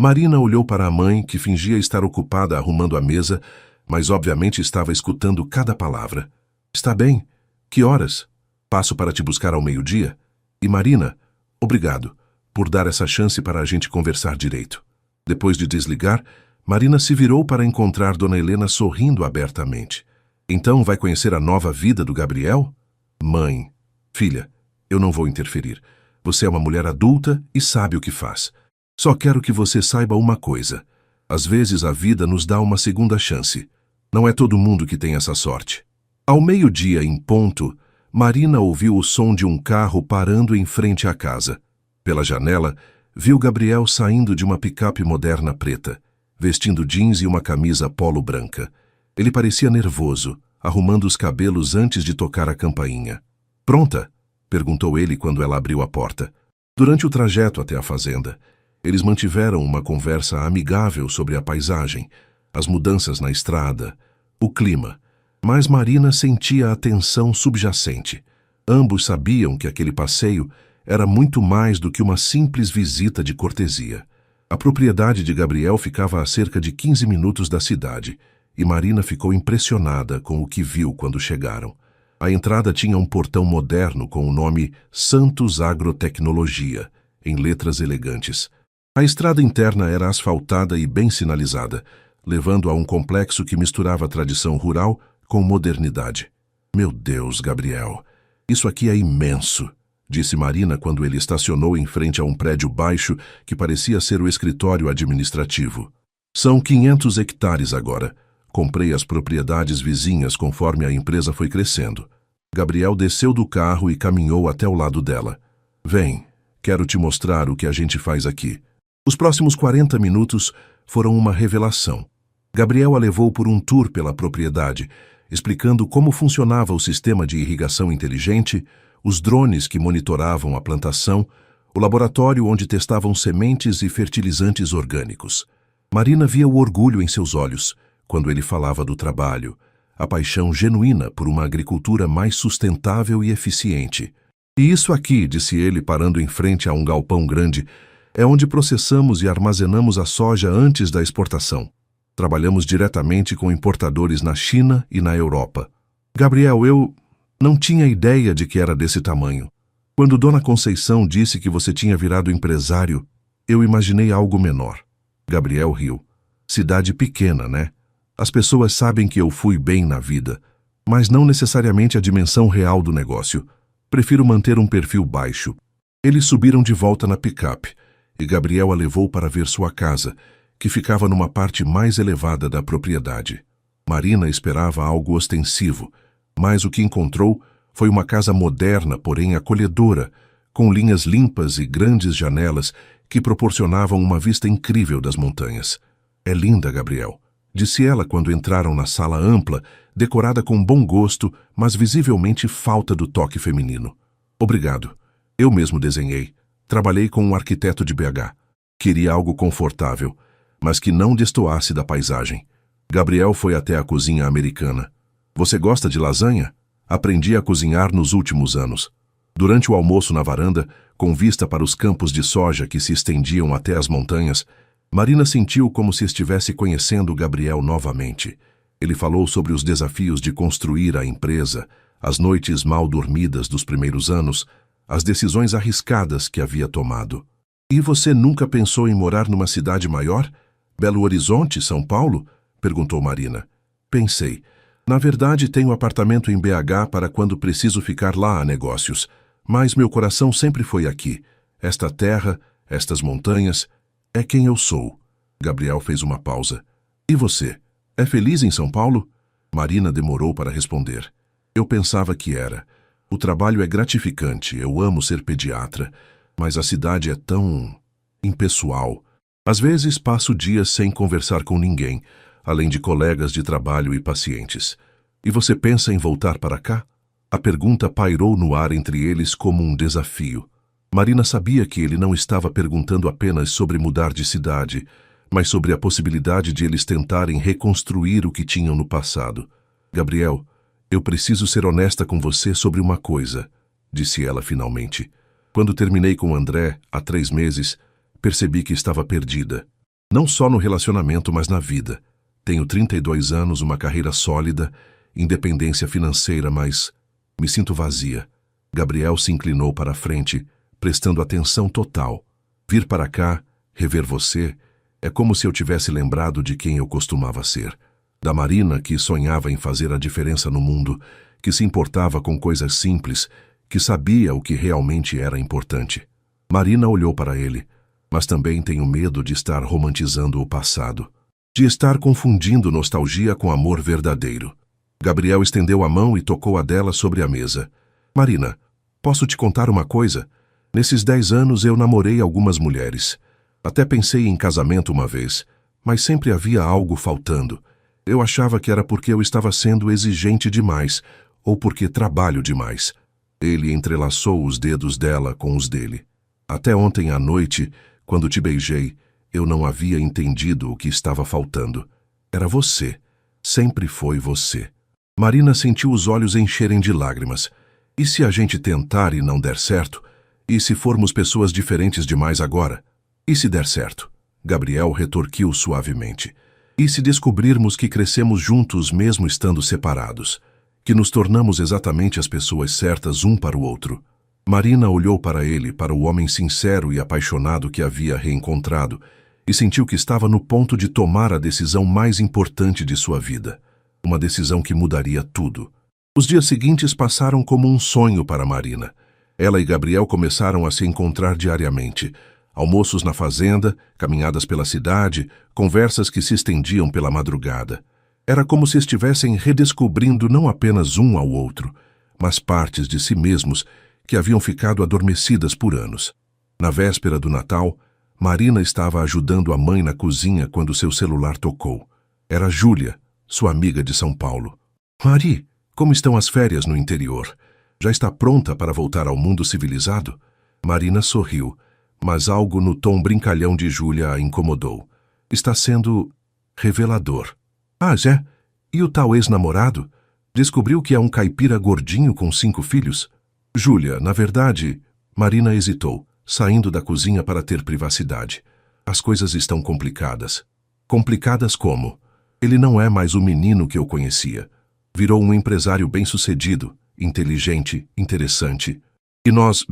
Marina olhou para a mãe, que fingia estar ocupada arrumando a mesa, mas obviamente estava escutando cada palavra. "Está bem. Que horas? Passo para te buscar ao meio-dia? E Marina, obrigado por dar essa chance para a gente conversar direito." Depois de desligar, Marina se virou para encontrar Dona Helena sorrindo abertamente. "Então vai conhecer a nova vida do Gabriel?" "Mãe, filha, eu não vou interferir. Você é uma mulher adulta e sabe o que faz. Só quero que você saiba uma coisa. Às vezes a vida nos dá uma segunda chance. Não é todo mundo que tem essa sorte." Ao meio-dia em ponto, Marina ouviu o som de um carro parando em frente à casa. Pela janela, viu Gabriel saindo de uma picape moderna preta, vestindo jeans e uma camisa polo branca. Ele parecia nervoso, arrumando os cabelos antes de tocar a campainha. "Pronta?" perguntou ele quando ela abriu a porta. Durante o trajeto até a fazenda, eles mantiveram uma conversa amigável sobre a paisagem, as mudanças na estrada, o clima. Mas Marina sentia a tensão subjacente. Ambos sabiam que aquele passeio era muito mais do que uma simples visita de cortesia. A propriedade de Gabriel ficava a cerca de 15 minutos da cidade, e Marina ficou impressionada com o que viu quando chegaram. A entrada tinha um portão moderno com o nome Santos Agrotecnologia, em letras elegantes. A estrada interna era asfaltada e bem sinalizada, levando a um complexo que misturava a tradição rural com modernidade. "Meu Deus, Gabriel, isso aqui é imenso", disse Marina quando ele estacionou em frente a um prédio baixo que parecia ser o escritório administrativo. "São 500 hectares agora. Comprei as propriedades vizinhas conforme a empresa foi crescendo." Gabriel desceu do carro e caminhou até o lado dela. "Vem, quero te mostrar o que a gente faz aqui." Os próximos 40 minutos foram uma revelação. Gabriel a levou por um tour pela propriedade, explicando como funcionava o sistema de irrigação inteligente, os drones que monitoravam a plantação, o laboratório onde testavam sementes e fertilizantes orgânicos. Marina via o orgulho em seus olhos quando ele falava do trabalho, a paixão genuína por uma agricultura mais sustentável e eficiente. "E isso aqui", disse ele parando em frente a um galpão grande, "é onde processamos e armazenamos a soja antes da exportação. Trabalhamos diretamente com importadores na China e na Europa." "Gabriel, eu não tinha ideia de que era desse tamanho. Quando Dona Conceição disse que você tinha virado empresário, eu imaginei algo menor." Gabriel riu. "Cidade pequena, né? As pessoas sabem que eu fui bem na vida, mas não necessariamente a dimensão real do negócio. Prefiro manter um perfil baixo." Eles subiram de volta na picape, e Gabriel a levou para ver sua casa, que ficava numa parte mais elevada da propriedade. Marina esperava algo ostensivo, mas o que encontrou Foi uma casa moderna, porém acolhedora, com linhas limpas e grandes janelas que proporcionavam uma vista incrível das montanhas. É linda, Gabriel, disse ela quando entraram na sala ampla, decorada com bom gosto, mas visivelmente falta do toque feminino. Obrigado. Eu mesmo desenhei. Trabalhei com um arquiteto de BH. Queria algo confortável, mas que não destoasse da paisagem. Gabriel foi até a cozinha americana. Você gosta de lasanha? Aprendi a cozinhar nos últimos anos. Durante o almoço na varanda, com vista para os campos de soja que se estendiam até as montanhas, Marina sentiu como se estivesse conhecendo Gabriel novamente. Ele falou sobre os desafios de construir a empresa, as noites mal dormidas dos primeiros anos, as decisões arriscadas que havia tomado. E você nunca pensou em morar numa cidade maior? Belo Horizonte, São Paulo? Perguntou Marina. Pensei. Na verdade, tenho apartamento em BH para quando preciso ficar lá a negócios. Mas meu coração sempre foi aqui. Esta terra, estas montanhas, é quem eu sou. Gabriel fez uma pausa. E você? É feliz em São Paulo? Marina demorou para responder. Eu pensava que era. O trabalho é gratificante, eu amo ser pediatra, mas a cidade é tão impessoal. Às vezes passo dias sem conversar com ninguém, além de colegas de trabalho e pacientes. E você pensa em voltar para cá? A pergunta pairou no ar entre eles como um desafio. Marina sabia que ele não estava perguntando apenas sobre mudar de cidade, mas sobre a possibilidade de eles tentarem reconstruir o que tinham no passado. Gabriel, eu preciso ser honesta com você sobre uma coisa, disse ela finalmente. Quando terminei com André, há 3 meses, percebi que estava perdida. Não só no relacionamento, mas na vida. Tenho 32 anos, uma carreira sólida, independência financeira, mas me sinto vazia. Gabriel se inclinou para a frente, prestando atenção total. Vir para cá, rever você, é como se eu tivesse lembrado de quem eu costumava ser. Da Marina, que sonhava em fazer a diferença no mundo, que se importava com coisas simples, que sabia o que realmente era importante. Marina olhou para ele, mas também tenho medo de estar romantizando o passado, de estar confundindo nostalgia com amor verdadeiro. Gabriel estendeu a mão e tocou a dela sobre a mesa. Marina, posso te contar uma coisa? Nesses 10 anos eu namorei algumas mulheres. Até pensei em casamento uma vez, mas sempre havia algo faltando. Eu achava que era porque eu estava sendo exigente demais, ou porque trabalho demais. Ele entrelaçou os dedos dela com os dele. Até ontem à noite, quando te beijei, eu não havia entendido o que estava faltando. Era você. Sempre foi você. Marina sentiu os olhos encherem de lágrimas. E se a gente tentar e não der certo? E se formos pessoas diferentes demais agora? E se der certo? Gabriel retorquiu suavemente. E se descobrirmos que crescemos juntos mesmo estando separados? Que nos tornamos exatamente as pessoas certas um para o outro? Marina olhou para ele, para o homem sincero e apaixonado que havia reencontrado, e sentiu que estava no ponto de tomar a decisão mais importante de sua vida. Uma decisão que mudaria tudo. Os dias seguintes passaram como um sonho para Marina. Ela e Gabriel começaram a se encontrar diariamente. Almoços na fazenda, caminhadas pela cidade, conversas que se estendiam pela madrugada. Era como se estivessem redescobrindo não apenas um ao outro, mas partes de si mesmos que haviam ficado adormecidas por anos. Na véspera do Natal, Marina estava ajudando a mãe na cozinha quando seu celular tocou. Era Júlia, sua amiga de São Paulo. Mari, como estão as férias no interior? Já está pronta para voltar ao mundo civilizado? Marina sorriu, mas algo no tom brincalhão de Júlia a incomodou. Está sendo revelador. Ah, Zé, e o tal ex-namorado? Descobriu que é um caipira gordinho com 5 filhos? Júlia, na verdade... Marina hesitou, saindo da cozinha para ter privacidade. As coisas estão complicadas. Complicadas como? Ele não é mais o menino que eu conhecia. Virou um empresário bem-sucedido, inteligente, interessante. E nós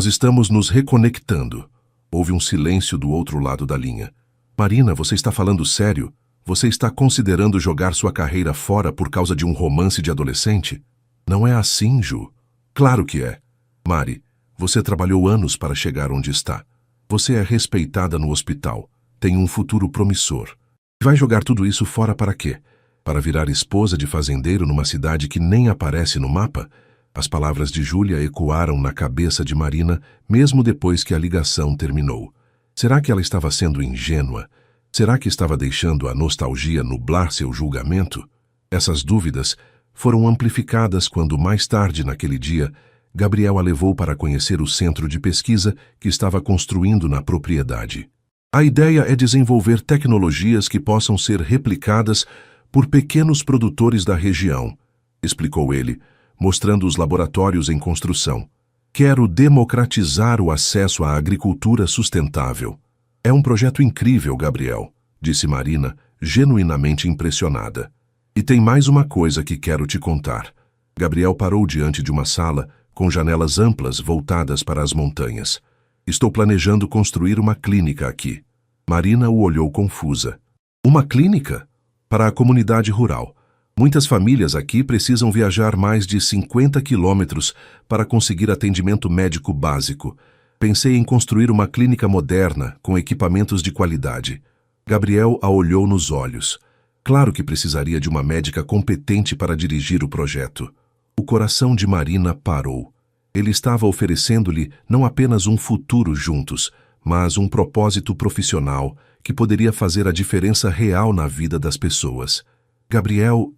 estamos nos reconectando. Houve um silêncio do outro lado da linha. Marina, você está falando sério? Você está considerando jogar sua carreira fora por causa de um romance de adolescente? Não é assim, Ju. Claro que é. Mari, você trabalhou anos para chegar onde está. Você é respeitada no hospital. Tem um futuro promissor. Vai jogar tudo isso fora para quê? Para virar esposa de fazendeiro numa cidade que nem aparece no mapa? As palavras de Júlia ecoaram na cabeça de Marina, mesmo depois que a ligação terminou. Será que ela estava sendo ingênua? Será que estava deixando a nostalgia nublar seu julgamento? Essas dúvidas foram amplificadas quando, mais tarde naquele dia, Gabriel a levou para conhecer o centro de pesquisa que estava construindo na propriedade. A ideia é desenvolver tecnologias que possam ser replicadas por pequenos produtores da região, explicou ele, mostrando os laboratórios em construção. Quero democratizar o acesso à agricultura sustentável. É um projeto incrível, Gabriel, disse Marina, genuinamente impressionada. E tem mais uma coisa que quero te contar. Gabriel parou diante de uma sala com janelas amplas voltadas para as montanhas. Estou planejando construir uma clínica aqui. Marina o olhou confusa. Uma clínica? Para a comunidade rural. Muitas famílias aqui precisam viajar mais de 50 quilômetros para conseguir atendimento médico básico. Pensei em construir uma clínica moderna, com equipamentos de qualidade. Gabriel a olhou nos olhos. Claro que precisaria de uma médica competente para dirigir o projeto. O coração de Marina parou. Ele estava oferecendo-lhe não apenas um futuro juntos, mas um propósito profissional que poderia fazer a diferença real na vida das pessoas. Gabriel,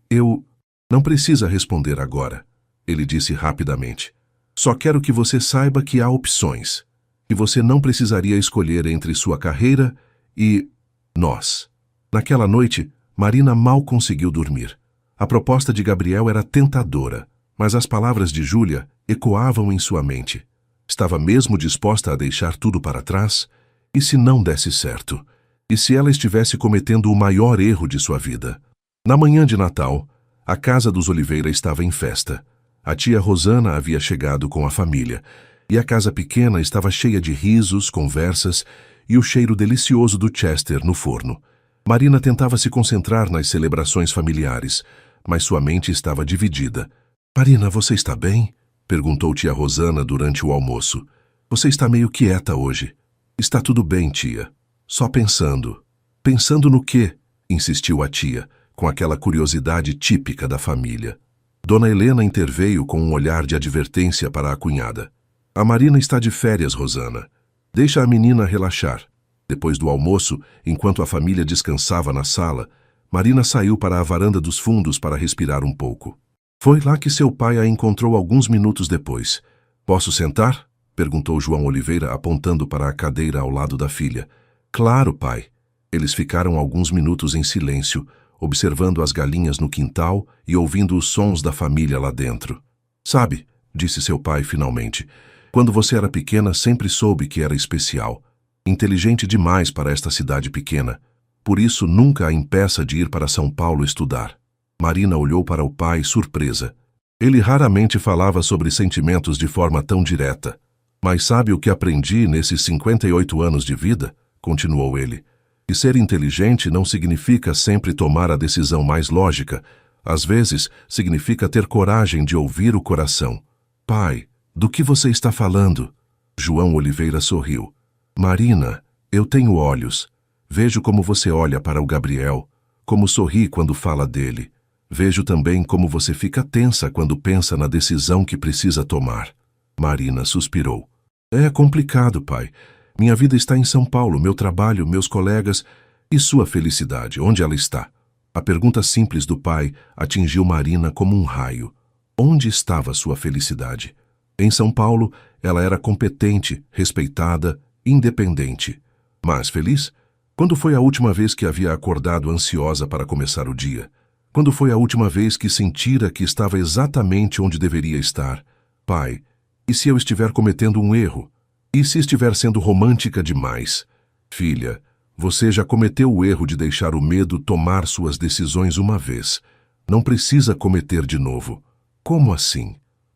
Não precisa responder agora, ele disse rapidamente. Só quero que você saiba que há opções, que você não precisaria escolher entre sua carreira e nós. Naquela noite, Marina mal conseguiu dormir. A proposta de Gabriel era tentadora, mas as palavras de Júlia ecoavam em sua mente. Estava mesmo disposta a deixar tudo para trás? E se não desse certo? E se ela estivesse cometendo o maior erro de sua vida? Na manhã de Natal, a casa dos Oliveira estava em festa. A tia Rosana havia chegado com a família, e a casa pequena estava cheia de risos, conversas e o cheiro delicioso do Chester no forno. Marina tentava se concentrar nas celebrações familiares, mas sua mente estava dividida. Marina, você está bem? Perguntou tia Rosana durante o almoço. Você está meio quieta hoje. Está tudo bem, tia. Só pensando. Pensando no quê? Insistiu a tia, com aquela curiosidade típica da família. Dona Helena interveio com um olhar de advertência para a cunhada. A Marina está de férias, Rosana. Deixa a menina relaxar. Depois do almoço, enquanto a família descansava na sala, Marina saiu para a varanda dos fundos para respirar um pouco. Foi lá que seu pai a encontrou alguns minutos depois. Posso sentar? Perguntou João Oliveira, apontando para a cadeira ao lado da filha. Claro, pai. Eles ficaram alguns minutos em silêncio, observando as galinhas no quintal e ouvindo os sons da família lá dentro. Sabe, disse seu pai finalmente, quando você era pequena sempre soube que era especial. Inteligente demais para esta cidade pequena. Por isso nunca a impeça de ir para São Paulo estudar. Marina olhou para o pai surpresa. Ele raramente falava sobre sentimentos de forma tão direta. Mas sabe o que aprendi nesses 58 anos de vida? Continuou ele. E ser inteligente não significa sempre tomar a decisão mais lógica. Às vezes, significa ter coragem de ouvir o coração. Pai, do que você está falando? João Oliveira sorriu. Marina, eu tenho olhos. Vejo como você olha para o Gabriel, como sorri quando fala dele. Vejo também como você fica tensa quando pensa na decisão que precisa tomar. Marina suspirou. É complicado, pai. Minha vida está em São Paulo, meu trabalho, meus colegas e sua felicidade, onde ela está? A pergunta simples do pai atingiu Marina como um raio. Onde estava sua felicidade? Em São Paulo, ela era competente, respeitada, independente. Mas feliz? Quando foi a última vez que havia acordado ansiosa para começar o dia? Quando foi a última vez que sentira que estava exatamente onde deveria estar? Pai, e se eu estiver cometendo um erro? E se estiver sendo romântica demais? Filha, você já cometeu o erro de deixar o medo tomar suas decisões uma vez. Não precisa cometer de novo. Como assim?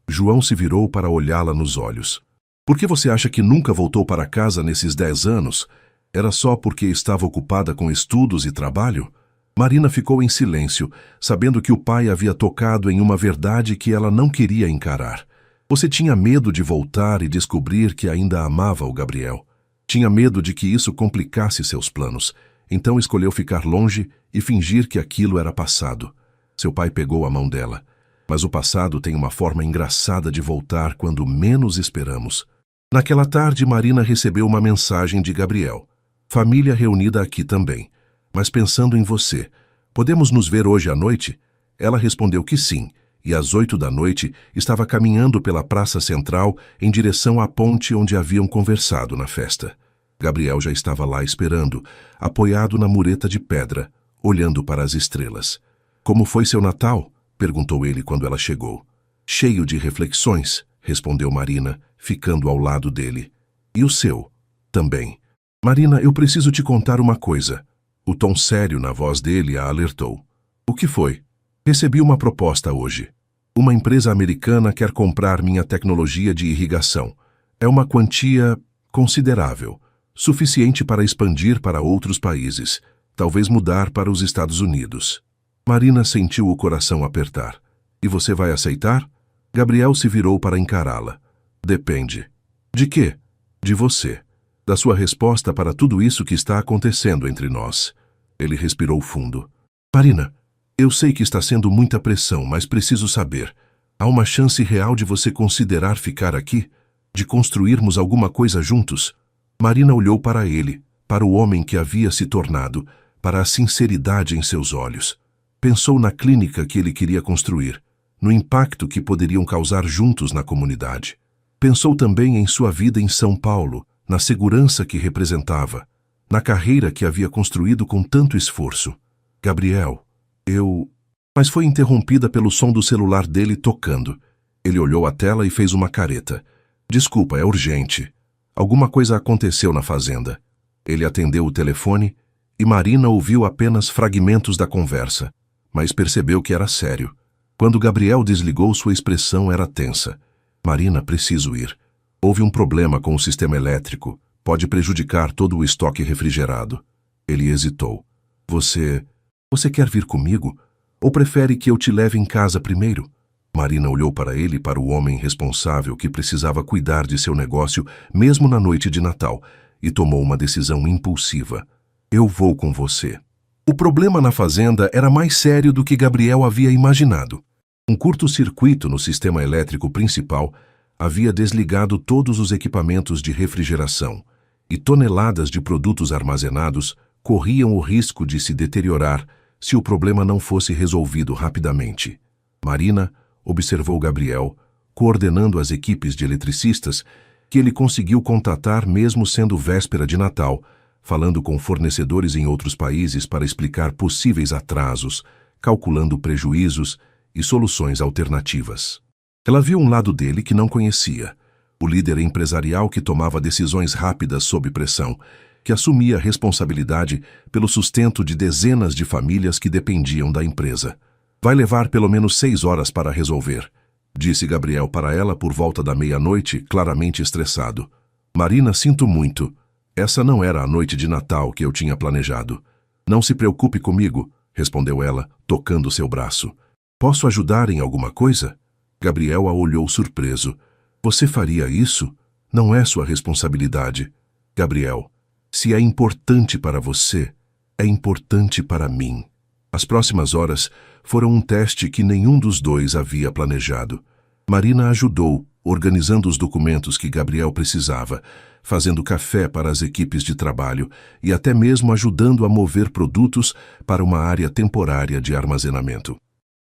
João se virou para olhá-la nos olhos. Por que você acha que nunca voltou para casa nesses 10 anos? Era só porque estava ocupada com estudos e trabalho? Marina ficou em silêncio, sabendo que o pai havia tocado em uma verdade que ela não queria encarar. Você tinha medo de voltar e descobrir que ainda amava o Gabriel. Tinha medo de que isso complicasse seus planos. Então escolheu ficar longe e fingir que aquilo era passado. Seu pai pegou a mão dela. Mas o passado tem uma forma engraçada de voltar quando menos esperamos. Naquela tarde, Marina recebeu uma mensagem de Gabriel. Família reunida aqui também, mas pensando em você. Podemos nos ver hoje à noite? Ela respondeu que sim, e às 20h estava caminhando pela praça central em direção à ponte onde haviam conversado na festa. Gabriel já estava lá esperando, apoiado na mureta de pedra, olhando para as estrelas. Como foi seu Natal? Perguntou ele quando ela chegou. Cheio de reflexões, respondeu Marina, ficando ao lado dele. E o seu? Também. Marina, eu preciso te contar uma coisa. O tom sério na voz dele a alertou. O que foi? Recebi uma proposta hoje. Uma empresa americana quer comprar minha tecnologia de irrigação. É uma quantia considerável, suficiente para expandir para outros países, talvez mudar para os Estados Unidos. Marina sentiu o coração apertar. E você vai aceitar? Gabriel se virou para encará-la. Depende. De quê? De você. Da sua resposta para tudo isso que está acontecendo entre nós. Ele respirou fundo. Marina, eu sei que está sendo muita pressão, mas preciso saber. Há uma chance real de você considerar ficar aqui? De construirmos alguma coisa juntos? Marina olhou para ele, para o homem que havia se tornado, para a sinceridade em seus olhos. Pensou na clínica que ele queria construir, no impacto que poderiam causar juntos na comunidade. Pensou também em sua vida em São Paulo, na segurança que representava, na carreira que havia construído com tanto esforço. Gabriel, Mas foi interrompida pelo som do celular dele tocando. Ele olhou a tela e fez uma careta. Desculpa, é urgente. Alguma coisa aconteceu na fazenda. Ele atendeu o telefone e Marina ouviu apenas fragmentos da conversa, mas percebeu que era sério. Quando Gabriel desligou, sua expressão era tensa. Marina, preciso ir. Houve um problema com o sistema elétrico. Pode prejudicar todo o estoque refrigerado. Ele hesitou. Você quer vir comigo? Ou prefere que eu te leve em casa primeiro? Marina olhou para ele e para o homem responsável que precisava cuidar de seu negócio mesmo na noite de Natal e tomou uma decisão impulsiva. Eu vou com você. O problema na fazenda era mais sério do que Gabriel havia imaginado. Um curto-circuito no sistema elétrico principal havia desligado todos os equipamentos de refrigeração e toneladas de produtos armazenados corriam o risco de se deteriorar se o problema não fosse resolvido rapidamente. Marina observou Gabriel, coordenando as equipes de eletricistas que ele conseguiu contatar mesmo sendo véspera de Natal, falando com fornecedores em outros países para explicar possíveis atrasos, calculando prejuízos e soluções alternativas. Ela viu um lado dele que não conhecia, o líder empresarial que tomava decisões rápidas sob pressão, que assumia a responsabilidade pelo sustento de dezenas de famílias que dependiam da empresa. Vai levar pelo menos 6 horas para resolver, disse Gabriel para ela por volta da meia-noite, claramente estressado. Marina, sinto muito. Essa não era a noite de Natal que eu tinha planejado. Não se preocupe comigo, respondeu ela, tocando seu braço. Posso ajudar em alguma coisa? Gabriel a olhou surpreso. Você faria isso? Não é sua responsabilidade. Gabriel, se é importante para você, é importante para mim. As próximas horas foram um teste que nenhum dos dois havia planejado. Marina ajudou, organizando os documentos que Gabriel precisava, fazendo café para as equipes de trabalho e até mesmo ajudando a mover produtos para uma área temporária de armazenamento.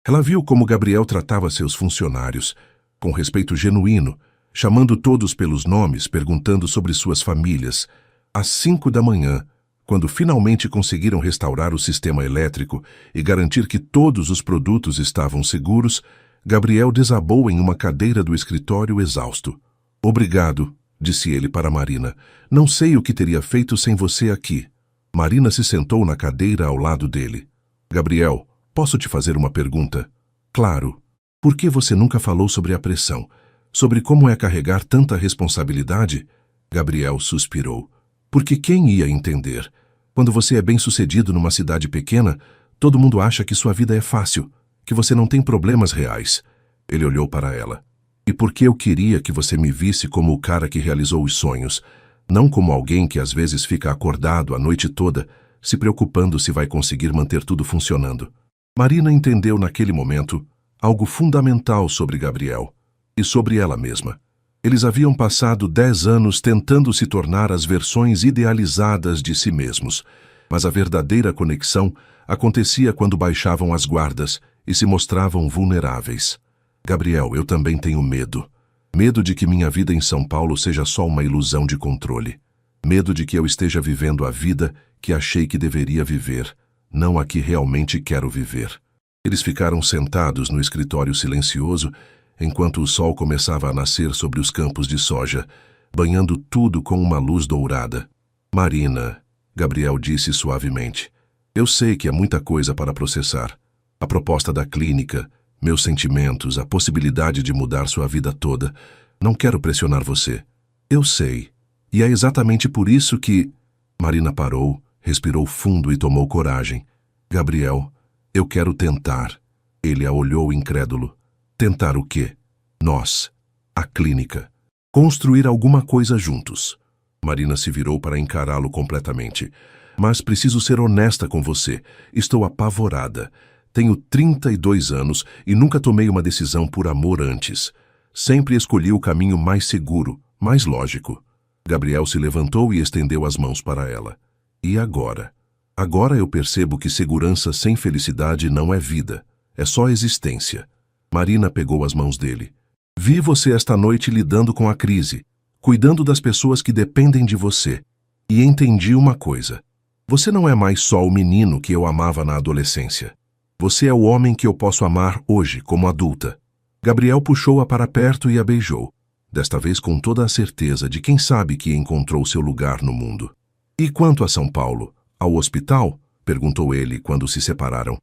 Ela viu como Gabriel tratava seus funcionários, com respeito genuíno, chamando todos pelos nomes, perguntando sobre suas famílias. Às 5 da manhã, quando finalmente conseguiram restaurar o sistema elétrico e garantir que todos os produtos estavam seguros, Gabriel desabou em uma cadeira do escritório exausto. Obrigado, disse ele para Marina. Não sei o que teria feito sem você aqui. Marina se sentou na cadeira ao lado dele. Gabriel, posso te fazer uma pergunta? Claro. Por que você nunca falou sobre a pressão? Sobre como é carregar tanta responsabilidade? Gabriel suspirou. Porque quem ia entender? Quando você é bem-sucedido numa cidade pequena, todo mundo acha que sua vida é fácil, que você não tem problemas reais. Ele olhou para ela. E porque eu queria que você me visse como o cara que realizou os sonhos, não como alguém que às vezes fica acordado a noite toda, se preocupando se vai conseguir manter tudo funcionando. Marina entendeu naquele momento algo fundamental sobre Gabriel e sobre ela mesma. Eles haviam passado 10 anos tentando se tornar as versões idealizadas de si mesmos, mas a verdadeira conexão acontecia quando baixavam as guardas e se mostravam vulneráveis. Gabriel, eu também tenho medo. Medo de que minha vida em São Paulo seja só uma ilusão de controle. Medo de que eu esteja vivendo a vida que achei que deveria viver, não a que realmente quero viver. Eles ficaram sentados no escritório silencioso, enquanto o sol começava a nascer sobre os campos de soja, banhando tudo com uma luz dourada. Marina, Gabriel disse suavemente, eu sei que é muita coisa para processar. A proposta da clínica, meus sentimentos, a possibilidade de mudar sua vida toda. Não quero pressionar você. Eu sei. E é exatamente por isso que... Marina parou, respirou fundo e tomou coragem. Gabriel, eu quero tentar. Ele a olhou incrédulo. Tentar o quê? Nós. A clínica. Construir alguma coisa juntos. Marina se virou para encará-lo completamente. Mas preciso ser honesta com você. Estou apavorada. Tenho 32 anos e nunca tomei uma decisão por amor antes. Sempre escolhi o caminho mais seguro, mais lógico. Gabriel se levantou e estendeu as mãos para ela. E agora? Agora eu percebo que segurança sem felicidade não é vida, é só existência. Marina pegou as mãos dele. Vi você esta noite lidando com a crise, cuidando das pessoas que dependem de você. E entendi uma coisa. Você não é mais só o menino que eu amava na adolescência. Você é o homem que eu posso amar hoje, como adulta. Gabriel puxou-a para perto e a beijou, desta vez com toda a certeza de quem sabe que encontrou seu lugar no mundo. E quanto a São Paulo? Ao hospital? Perguntou ele quando se separaram.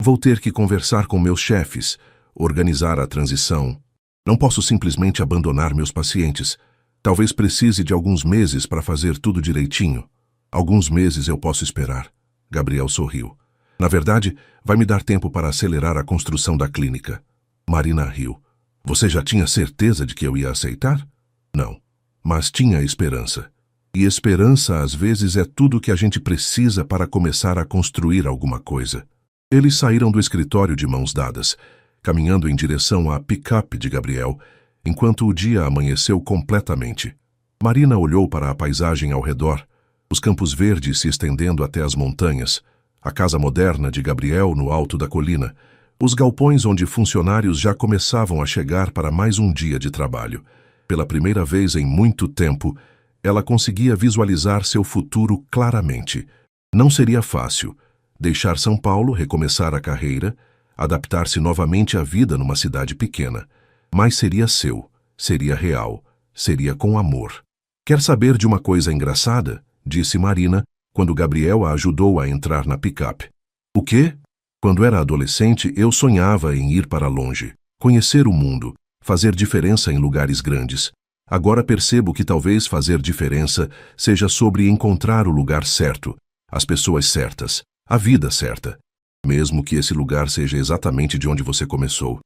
Vou ter que conversar com meus chefes, organizar a transição. Não posso simplesmente abandonar meus pacientes. Talvez precise de alguns meses para fazer tudo direitinho. Alguns meses eu posso esperar. Gabriel sorriu. Na verdade, vai me dar tempo para acelerar a construção da clínica. Marina riu. Você já tinha certeza de que eu ia aceitar? Não, mas tinha esperança. E esperança, às vezes, é tudo que a gente precisa para começar a construir alguma coisa. Eles saíram do escritório de mãos dadas, caminhando em direção à pick-up de Gabriel, enquanto o dia amanheceu completamente. Marina olhou para a paisagem ao redor, os campos verdes se estendendo até as montanhas, a casa moderna de Gabriel no alto da colina, os galpões onde funcionários já começavam a chegar para mais um dia de trabalho. Pela primeira vez em muito tempo, ela conseguia visualizar seu futuro claramente. Não seria fácil. Deixar São Paulo, recomeçar a carreira, adaptar-se novamente à vida numa cidade pequena. Mas seria seu, seria real, seria com amor. Quer saber de uma coisa engraçada? Disse Marina, quando Gabriel a ajudou a entrar na picape. O quê? Quando era adolescente, eu sonhava em ir para longe, conhecer o mundo, fazer diferença em lugares grandes. Agora percebo que talvez fazer diferença seja sobre encontrar o lugar certo, as pessoas certas, a vida certa, mesmo que esse lugar seja exatamente de onde você começou.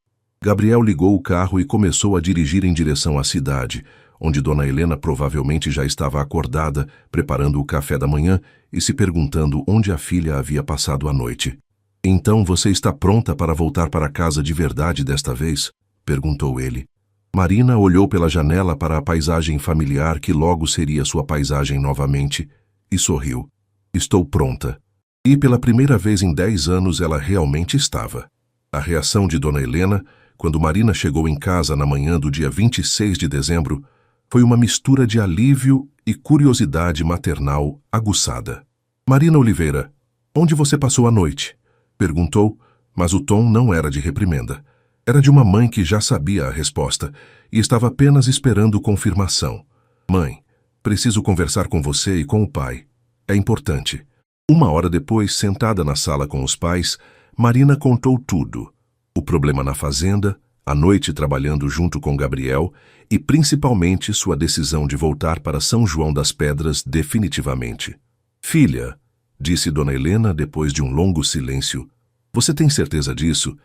Gabriel ligou o carro e começou a dirigir em direção à cidade, onde Dona Helena provavelmente já estava acordada, preparando o café da manhã e se perguntando onde a filha havia passado a noite. Então você está pronta para voltar para casa de verdade desta vez? Perguntou ele. Marina olhou pela janela para a paisagem familiar que logo seria sua paisagem novamente e sorriu. Estou pronta. E pela primeira vez em 10 anos ela realmente estava. A reação de Dona Helena, quando Marina chegou em casa na manhã do dia 26 de dezembro, foi uma mistura de alívio e curiosidade maternal aguçada. Marina Oliveira, onde você passou a noite? Perguntou, mas o tom não era de reprimenda. Era de uma mãe que já sabia a resposta e estava apenas esperando confirmação. Mãe, preciso conversar com você e com o pai. É importante. 1 hora depois, sentada na sala com os pais, Marina contou tudo. O problema na fazenda, a noite trabalhando junto com Gabriel e principalmente sua decisão de voltar para São João das Pedras definitivamente. Filha, disse Dona Helena depois de um longo silêncio, você tem certeza disso?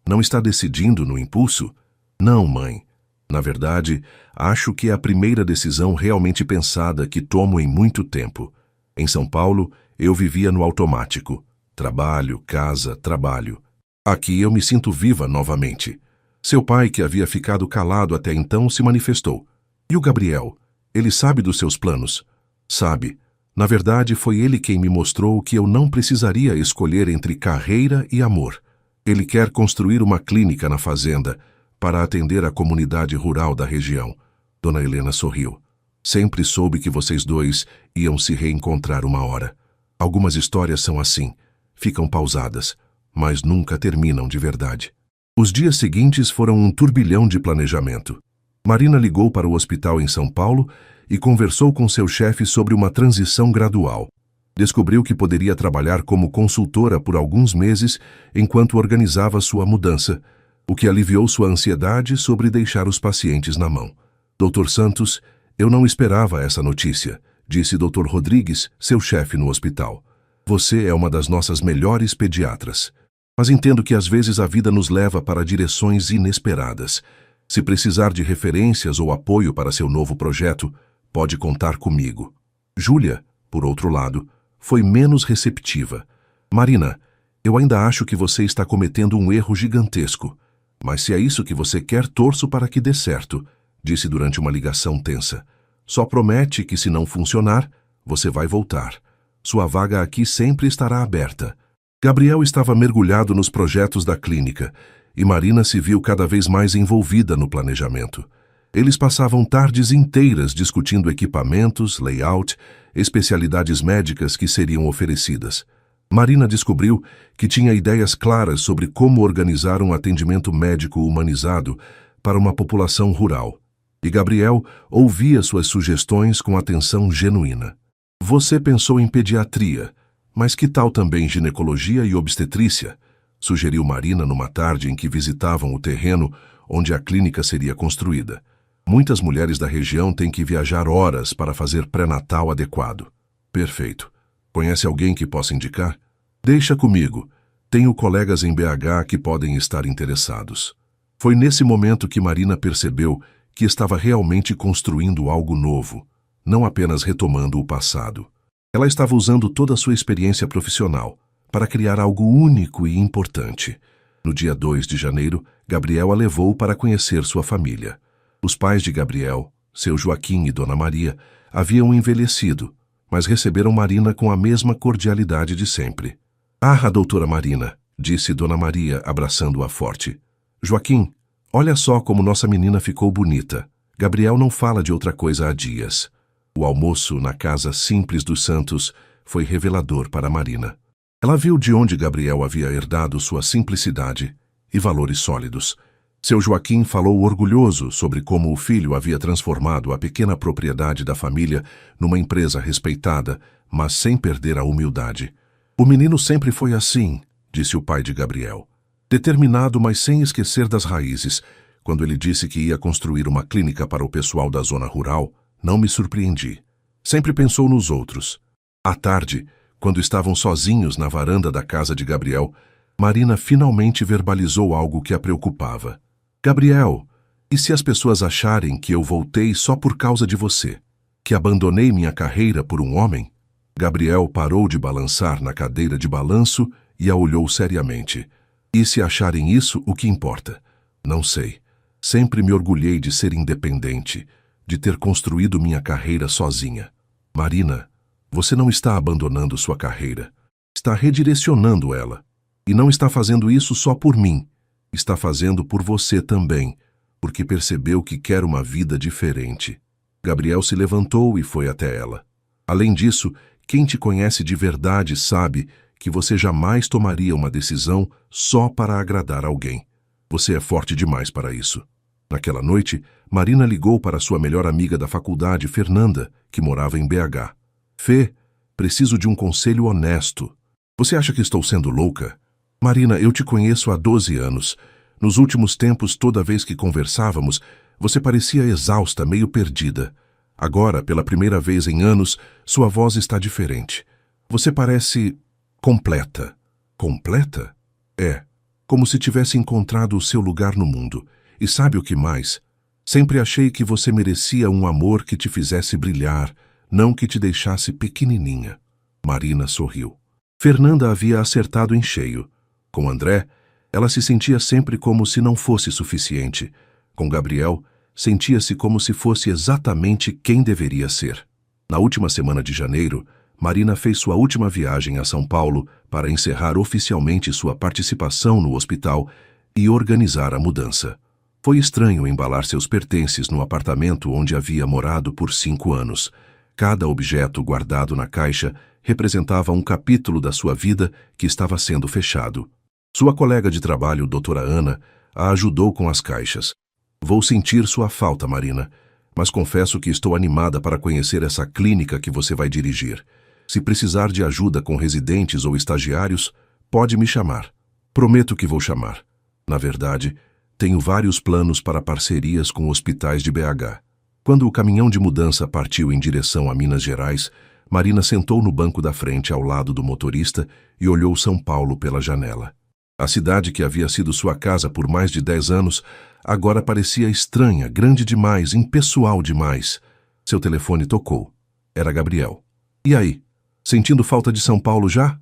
Não está decidindo no impulso? Não, mãe. Na verdade, acho que é a primeira decisão realmente pensada que tomo em muito tempo. Em São Paulo, eu vivia no automático. Trabalho, casa, trabalho. Aqui eu me sinto viva novamente. Seu pai, que havia ficado calado até então, se manifestou. E o Gabriel? Ele sabe dos seus planos? Sabe. Na verdade, foi ele quem me mostrou que eu não precisaria escolher entre carreira e amor. Ele quer construir uma clínica na fazenda para atender a comunidade rural da região. Dona Helena sorriu. Sempre soube que vocês dois iam se reencontrar uma hora. Algumas histórias são assim, ficam pausadas, mas nunca terminam de verdade. Os dias seguintes foram um turbilhão de planejamento. Marina ligou para o hospital em São Paulo e conversou com seu chefe sobre uma transição gradual. Descobriu que poderia trabalhar como consultora por alguns meses enquanto organizava sua mudança, o que aliviou sua ansiedade sobre deixar os pacientes na mão. Dr. Santos, eu não esperava essa notícia, disse Dr. Rodrigues, seu chefe no hospital. Você é uma das nossas melhores pediatras. Mas entendo que às vezes a vida nos leva para direções inesperadas. Se precisar de referências ou apoio para seu novo projeto, pode contar comigo. Júlia, por outro lado, foi menos receptiva. Marina, eu ainda acho que você está cometendo um erro gigantesco. Mas se é isso que você quer, torço para que dê certo, disse durante uma ligação tensa. Só promete que se não funcionar, você vai voltar. Sua vaga aqui sempre estará aberta. Gabriel estava mergulhado nos projetos da clínica e Marina se viu cada vez mais envolvida no planejamento. Eles passavam tardes inteiras discutindo equipamentos, layout, especialidades médicas que seriam oferecidas. Marina descobriu que tinha ideias claras sobre como organizar um atendimento médico humanizado para uma população rural. E Gabriel ouvia suas sugestões com atenção genuína. Você pensou em pediatria, mas que tal também ginecologia e obstetrícia? Sugeriu Marina numa tarde em que visitavam o terreno onde a clínica seria construída. Muitas mulheres da região têm que viajar horas para fazer pré-natal adequado. Perfeito. Conhece alguém que possa indicar? Deixa comigo. Tenho colegas em BH que podem estar interessados. Foi nesse momento que Marina percebeu que estava realmente construindo algo novo, não apenas retomando o passado. Ela estava usando toda a sua experiência profissional para criar algo único e importante. No dia 2 de janeiro, Gabriel a levou para conhecer sua família. Os pais de Gabriel, seu Joaquim e Dona Maria, haviam envelhecido, mas receberam Marina com a mesma cordialidade de sempre. Ah, doutora Marina, disse Dona Maria, abraçando-a forte. Joaquim, olha só como nossa menina ficou bonita. Gabriel não fala de outra coisa há dias. O almoço na casa simples dos Santos foi revelador para Marina. Ela viu de onde Gabriel havia herdado sua simplicidade e valores sólidos. Seu Joaquim falou orgulhoso sobre como o filho havia transformado a pequena propriedade da família numa empresa respeitada, mas sem perder a humildade. O menino sempre foi assim, disse o pai de Gabriel. Determinado, mas sem esquecer das raízes. Quando ele disse que ia construir uma clínica para o pessoal da zona rural, não me surpreendi. Sempre pensou nos outros. À tarde, quando estavam sozinhos na varanda da casa de Gabriel, Marina finalmente verbalizou algo que a preocupava. Gabriel, e se as pessoas acharem que eu voltei só por causa de você? Que abandonei minha carreira por um homem? Gabriel parou de balançar na cadeira de balanço e a olhou seriamente. E se acharem isso, o que importa? Não sei. Sempre me orgulhei de ser independente, de ter construído minha carreira sozinha. Marina, você não está abandonando sua carreira. Está redirecionando ela. E não está fazendo isso só por mim. Está fazendo por você também, porque percebeu que quer uma vida diferente. Gabriel se levantou e foi até ela. Além disso, quem te conhece de verdade sabe que você jamais tomaria uma decisão só para agradar alguém. Você é forte demais para isso. Naquela noite, Marina ligou para sua melhor amiga da faculdade, Fernanda, que morava em BH. Fê, preciso de um conselho honesto. Você acha que estou sendo louca? Marina, eu te conheço há 12 anos. Nos últimos tempos, toda vez que conversávamos, você parecia exausta, meio perdida. Agora, pela primeira vez em anos, sua voz está diferente. Você parece completa. Completa? É, como se tivesse encontrado o seu lugar no mundo. E sabe o que mais? Sempre achei que você merecia um amor que te fizesse brilhar, não que te deixasse pequenininha. Marina sorriu. Fernanda havia acertado em cheio. Com André, Ela se sentia sempre como se não fosse suficiente. Com Gabriel, sentia-se como se fosse exatamente quem deveria ser. Na última semana de janeiro, Marina fez sua última viagem a São Paulo para encerrar oficialmente sua participação no hospital e organizar a mudança. Foi estranho embalar seus pertences no apartamento onde havia morado por 5 anos. Cada objeto guardado na caixa representava um capítulo da sua vida que estava sendo fechado. Sua colega de trabalho, doutora Ana, a ajudou com as caixas. Vou sentir sua falta, Marina, mas confesso que estou animada para conhecer essa clínica que você vai dirigir. Se precisar de ajuda com residentes ou estagiários, pode me chamar. Prometo que vou chamar. Na verdade, tenho vários planos para parcerias com hospitais de BH. Quando o caminhão de mudança partiu em direção a Minas Gerais, Marina sentou no banco da frente ao lado do motorista e olhou São Paulo pela janela. A cidade que havia sido sua casa por mais de 10 anos, agora parecia estranha, grande demais, impessoal demais. Seu telefone tocou. Era Gabriel. E aí? Sentindo falta de São Paulo já?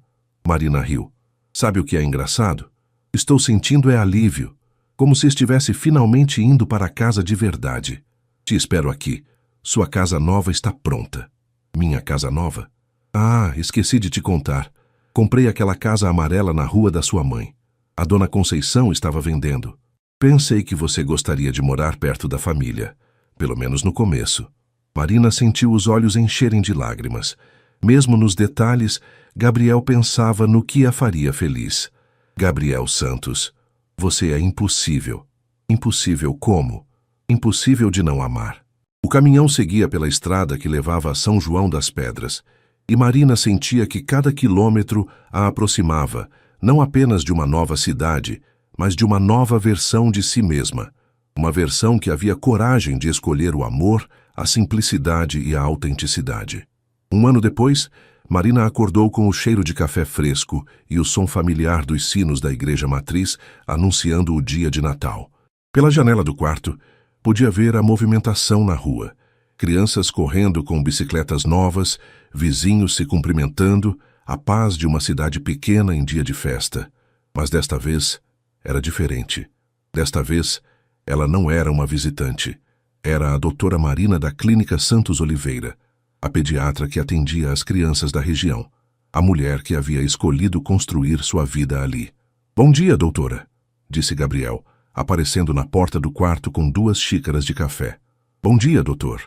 Marina riu. Sabe o que é engraçado? Estou sentindo alívio, como se estivesse finalmente indo para casa de verdade. Te espero aqui. Sua casa nova está pronta. Minha casa nova? Ah, esqueci de te contar. Comprei aquela casa amarela na rua da sua mãe. A dona Conceição estava vendendo. Pensei que você gostaria de morar perto da família, pelo menos no começo. Marina sentiu os olhos encherem de lágrimas. Mesmo nos detalhes, Gabriel pensava no que a faria feliz. Gabriel Santos, você é impossível. Impossível como? Impossível de não amar. O caminhão seguia pela estrada que levava a São João das Pedras, e Marina sentia que cada quilômetro a aproximava, não apenas de uma nova cidade, mas de uma nova versão de si mesma. Uma versão que havia coragem de escolher o amor, a simplicidade e a autenticidade. 1 ano depois, Marina acordou com o cheiro de café fresco e o som familiar dos sinos da igreja matriz anunciando o dia de Natal. Pela janela do quarto, podia ver a movimentação na rua. Crianças correndo com bicicletas novas, vizinhos se cumprimentando, a paz de uma cidade pequena em dia de festa. Mas desta vez era diferente. Desta vez, ela não era uma visitante. Era a doutora Marina da Clínica Santos Oliveira, a pediatra que atendia as crianças da região, a mulher que havia escolhido construir sua vida ali. Bom dia, doutora, disse Gabriel, aparecendo na porta do quarto com 2 xícaras de café. Bom dia, doutor.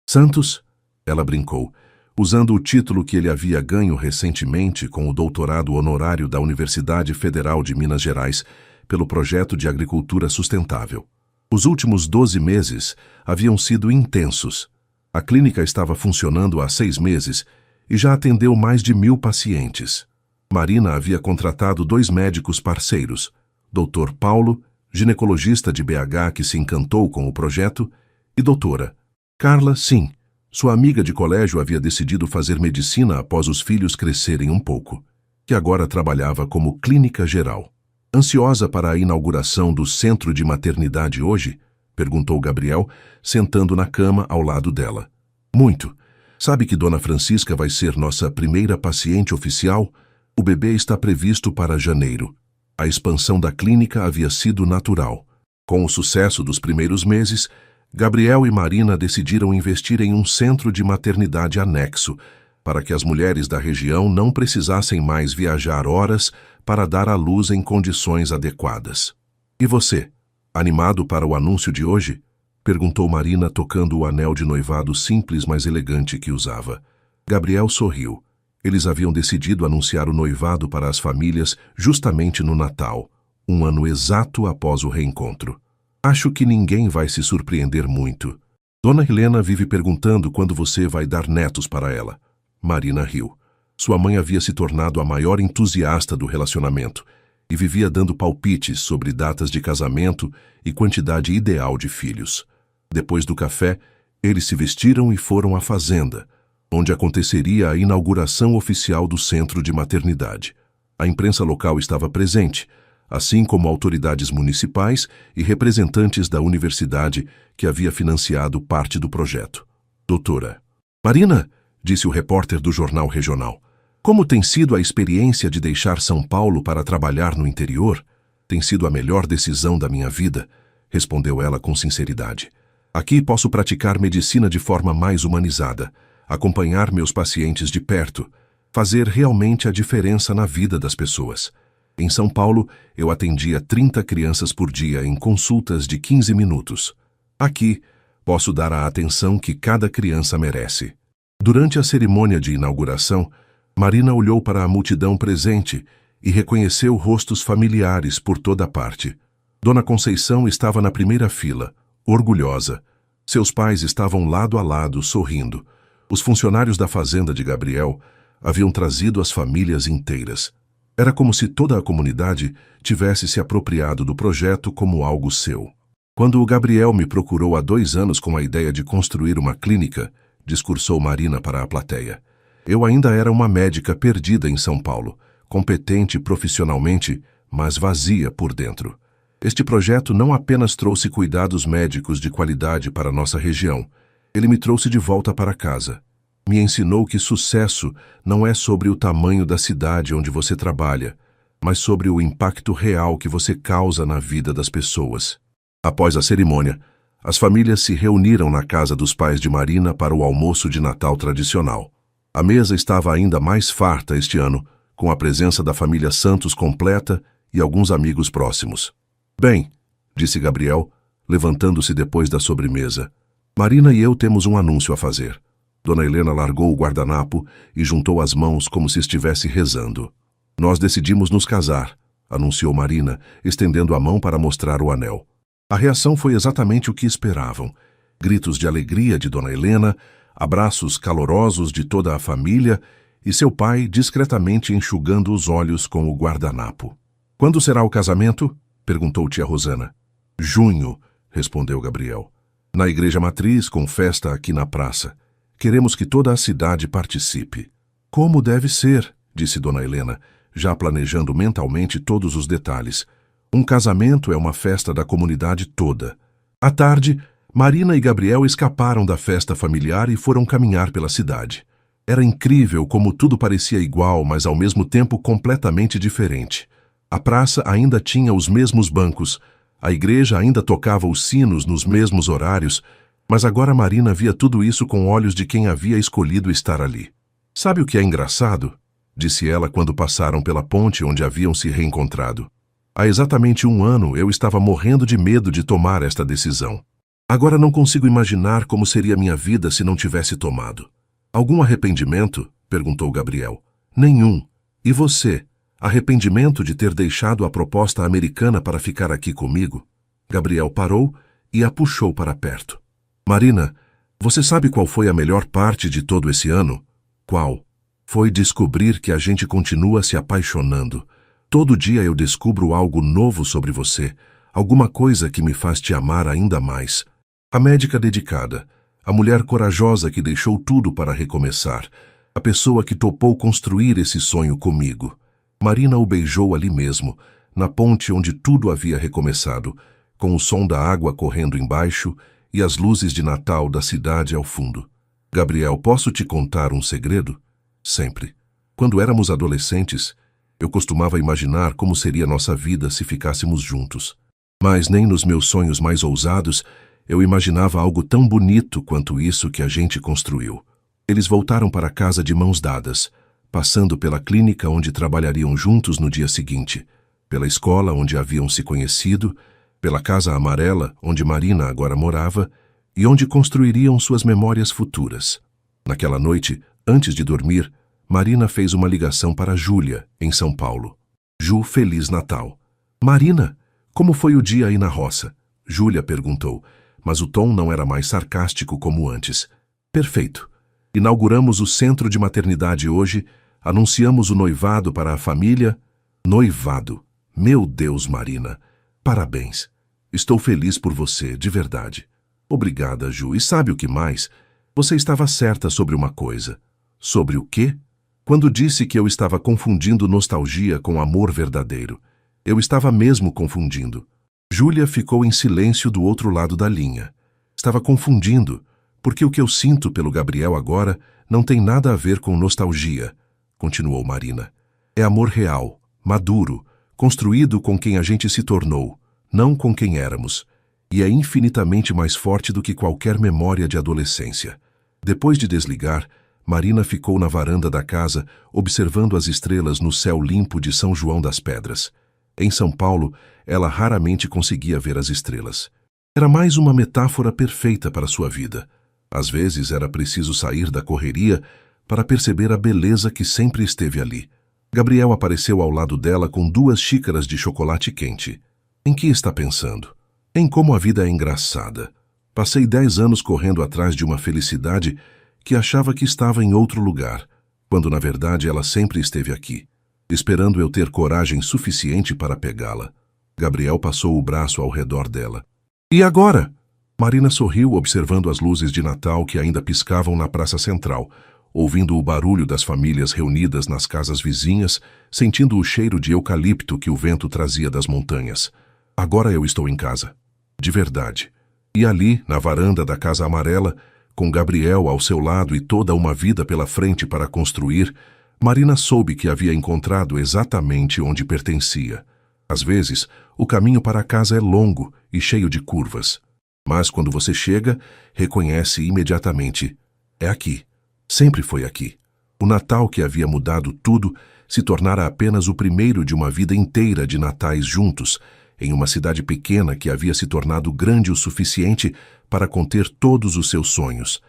Santos? Ela brincou, usando o título que ele havia ganho recentemente com o doutorado honorário da Universidade Federal de Minas Gerais pelo projeto de agricultura sustentável. Os últimos 12 meses haviam sido intensos. A clínica estava funcionando há 6 meses e já atendeu mais de 1000 pacientes. Marina havia contratado 2 médicos parceiros, Dr. Paulo, ginecologista de BH que se encantou com o projeto, e doutora Carla, sim, sua amiga de colégio havia decidido fazer medicina após os filhos crescerem um pouco, que agora trabalhava como clínica geral. Ansiosa para a inauguração do centro de maternidade hoje? Perguntou Gabriel, sentando na cama ao lado dela. Muito. Sabe que Dona Francisca vai ser nossa primeira paciente oficial? O bebê está previsto para janeiro. A expansão da clínica havia sido natural. Com o sucesso dos primeiros meses, Gabriel e Marina decidiram investir em um centro de maternidade anexo, para que as mulheres da região não precisassem mais viajar horas para dar à luz em condições adequadas. E você, animado para o anúncio de hoje? Perguntou Marina, tocando o anel de noivado simples, mas elegante que usava. Gabriel sorriu. Eles haviam decidido anunciar o noivado para as famílias justamente no Natal, 1 ano exato após o reencontro. Acho que ninguém vai se surpreender muito. Dona Helena vive perguntando quando você vai dar netos para ela. Marina riu. Sua mãe havia se tornado a maior entusiasta do relacionamento e vivia dando palpites sobre datas de casamento e quantidade ideal de filhos. Depois do café, eles se vestiram e foram à fazenda, onde aconteceria a inauguração oficial do centro de maternidade. A imprensa local estava presente, assim como autoridades municipais e representantes da universidade que havia financiado parte do projeto. Doutora Marina, disse o repórter do jornal regional, como tem sido a experiência de deixar São Paulo para trabalhar no interior? Tem sido a melhor decisão da minha vida, respondeu ela com sinceridade. Aqui posso praticar medicina de forma mais humanizada, acompanhar meus pacientes de perto, fazer realmente a diferença na vida das pessoas. Em São Paulo, eu atendia 30 crianças por dia em consultas de 15 minutos. Aqui, posso dar a atenção que cada criança merece. Durante a cerimônia de inauguração, Marina olhou para a multidão presente e reconheceu rostos familiares por toda parte. Dona Conceição estava na primeira fila, orgulhosa. Seus pais estavam lado a lado, sorrindo. Os funcionários da fazenda de Gabriel haviam trazido as famílias inteiras. Era como se toda a comunidade tivesse se apropriado do projeto como algo seu. Quando o Gabriel me procurou há 2 anos com a ideia de construir uma clínica, discursou Marina para a plateia. Eu ainda era uma médica perdida em São Paulo, competente profissionalmente, mas vazia por dentro. Este projeto não apenas trouxe cuidados médicos de qualidade para nossa região, ele me trouxe de volta para casa. Me ensinou que sucesso não é sobre o tamanho da cidade onde você trabalha, mas sobre o impacto real que você causa na vida das pessoas. Após a cerimônia, as famílias se reuniram na casa dos pais de Marina para o almoço de Natal tradicional. A mesa estava ainda mais farta este ano, com a presença da família Santos completa e alguns amigos próximos. Bem, disse Gabriel, levantando-se depois da sobremesa, Marina e eu temos um anúncio a fazer. Dona Helena largou o guardanapo e juntou as mãos como se estivesse rezando. Nós decidimos nos casar, anunciou Marina, estendendo a mão para mostrar o anel. A reação foi exatamente o que esperavam. Gritos de alegria de Dona Helena, abraços calorosos de toda a família e seu pai discretamente enxugando os olhos com o guardanapo. Quando será o casamento? Perguntou tia Rosana. Junho, respondeu Gabriel. Na igreja matriz, com festa aqui na praça. Queremos que toda a cidade participe. Como deve ser, disse Dona Helena, já planejando mentalmente todos os detalhes. Um casamento é uma festa da comunidade toda. À tarde, Marina e Gabriel escaparam da festa familiar e foram caminhar pela cidade. Era incrível como tudo parecia igual, mas ao mesmo tempo completamente diferente. A praça ainda tinha os mesmos bancos, a igreja ainda tocava os sinos nos mesmos horários, mas agora Marina via tudo isso com olhos de quem havia escolhido estar ali. Sabe o que é engraçado? Disse ela quando passaram pela ponte onde haviam se reencontrado. Há exatamente 1 ano eu estava morrendo de medo de tomar esta decisão. Agora não consigo imaginar como seria minha vida se não tivesse tomado. Algum arrependimento? Perguntou Gabriel. Nenhum. E você? Arrependimento de ter deixado a proposta americana para ficar aqui comigo? Gabriel parou e a puxou para perto. Marina, você sabe qual foi a melhor parte de todo esse ano? Qual? Foi descobrir que a gente continua se apaixonando. Todo dia eu descubro algo novo sobre você, alguma coisa que me faz te amar ainda mais. A médica dedicada, a mulher corajosa que deixou tudo para recomeçar, a pessoa que topou construir esse sonho comigo. Marina o beijou ali mesmo, na ponte onde tudo havia recomeçado, com o som da água correndo embaixo e as luzes de Natal da cidade ao fundo. Gabriel, posso te contar um segredo? Sempre. Quando éramos adolescentes, eu costumava imaginar como seria nossa vida se ficássemos juntos. Mas nem nos meus sonhos mais ousados eu imaginava algo tão bonito quanto isso que a gente construiu. Eles voltaram para casa de mãos dadas, passando pela clínica onde trabalhariam juntos no dia seguinte, pela escola onde haviam se conhecido, pela casa amarela onde Marina agora morava e onde construiriam suas memórias futuras. Naquela noite, antes de dormir, Marina fez uma ligação para Júlia, em São Paulo. Ju, Feliz Natal. Marina, como foi o dia aí na roça? Júlia perguntou, mas o tom não era mais sarcástico como antes. Perfeito. Inauguramos o centro de maternidade hoje, anunciamos o noivado para a família. Noivado. Meu Deus, Marina. Parabéns. Estou feliz por você, de verdade. Obrigada, Ju. E sabe o que mais? Você estava certa sobre uma coisa. Sobre o quê? Quando disse que eu estava confundindo nostalgia com amor verdadeiro. Eu estava mesmo confundindo. Júlia ficou em silêncio do outro lado da linha. Estava confundindo, porque o que eu sinto pelo Gabriel agora não tem nada a ver com nostalgia, continuou Marina. É amor real, maduro, construído com quem a gente se tornou, não com quem éramos, e é infinitamente mais forte do que qualquer memória de adolescência. Depois de desligar, Marina ficou na varanda da casa, observando as estrelas no céu limpo de São João das Pedras. Em São Paulo, ela raramente conseguia ver as estrelas. Era mais uma metáfora perfeita para sua vida. Às vezes era preciso sair da correria para perceber a beleza que sempre esteve ali. Gabriel apareceu ao lado dela com 2 xícaras de chocolate quente. Em que está pensando? Em como a vida é engraçada. Passei 10 anos correndo atrás de uma felicidade que achava que estava em outro lugar, quando na verdade ela sempre esteve aqui, esperando eu ter coragem suficiente para pegá-la. Gabriel passou o braço ao redor dela. E agora? Marina sorriu, observando as luzes de Natal que ainda piscavam na praça central, ouvindo o barulho das famílias reunidas nas casas vizinhas, sentindo o cheiro de eucalipto que o vento trazia das montanhas. Agora eu estou em casa. De verdade. E ali, na varanda da Casa Amarela, com Gabriel ao seu lado e toda uma vida pela frente para construir, Marina soube que havia encontrado exatamente onde pertencia. Às vezes, o caminho para casa é longo e cheio de curvas. Mas quando você chega, reconhece imediatamente. É aqui. Sempre foi aqui. O Natal que havia mudado tudo se tornara apenas o primeiro de uma vida inteira de natais juntos, em uma cidade pequena que havia se tornado grande o suficiente para conter todos os seus sonhos.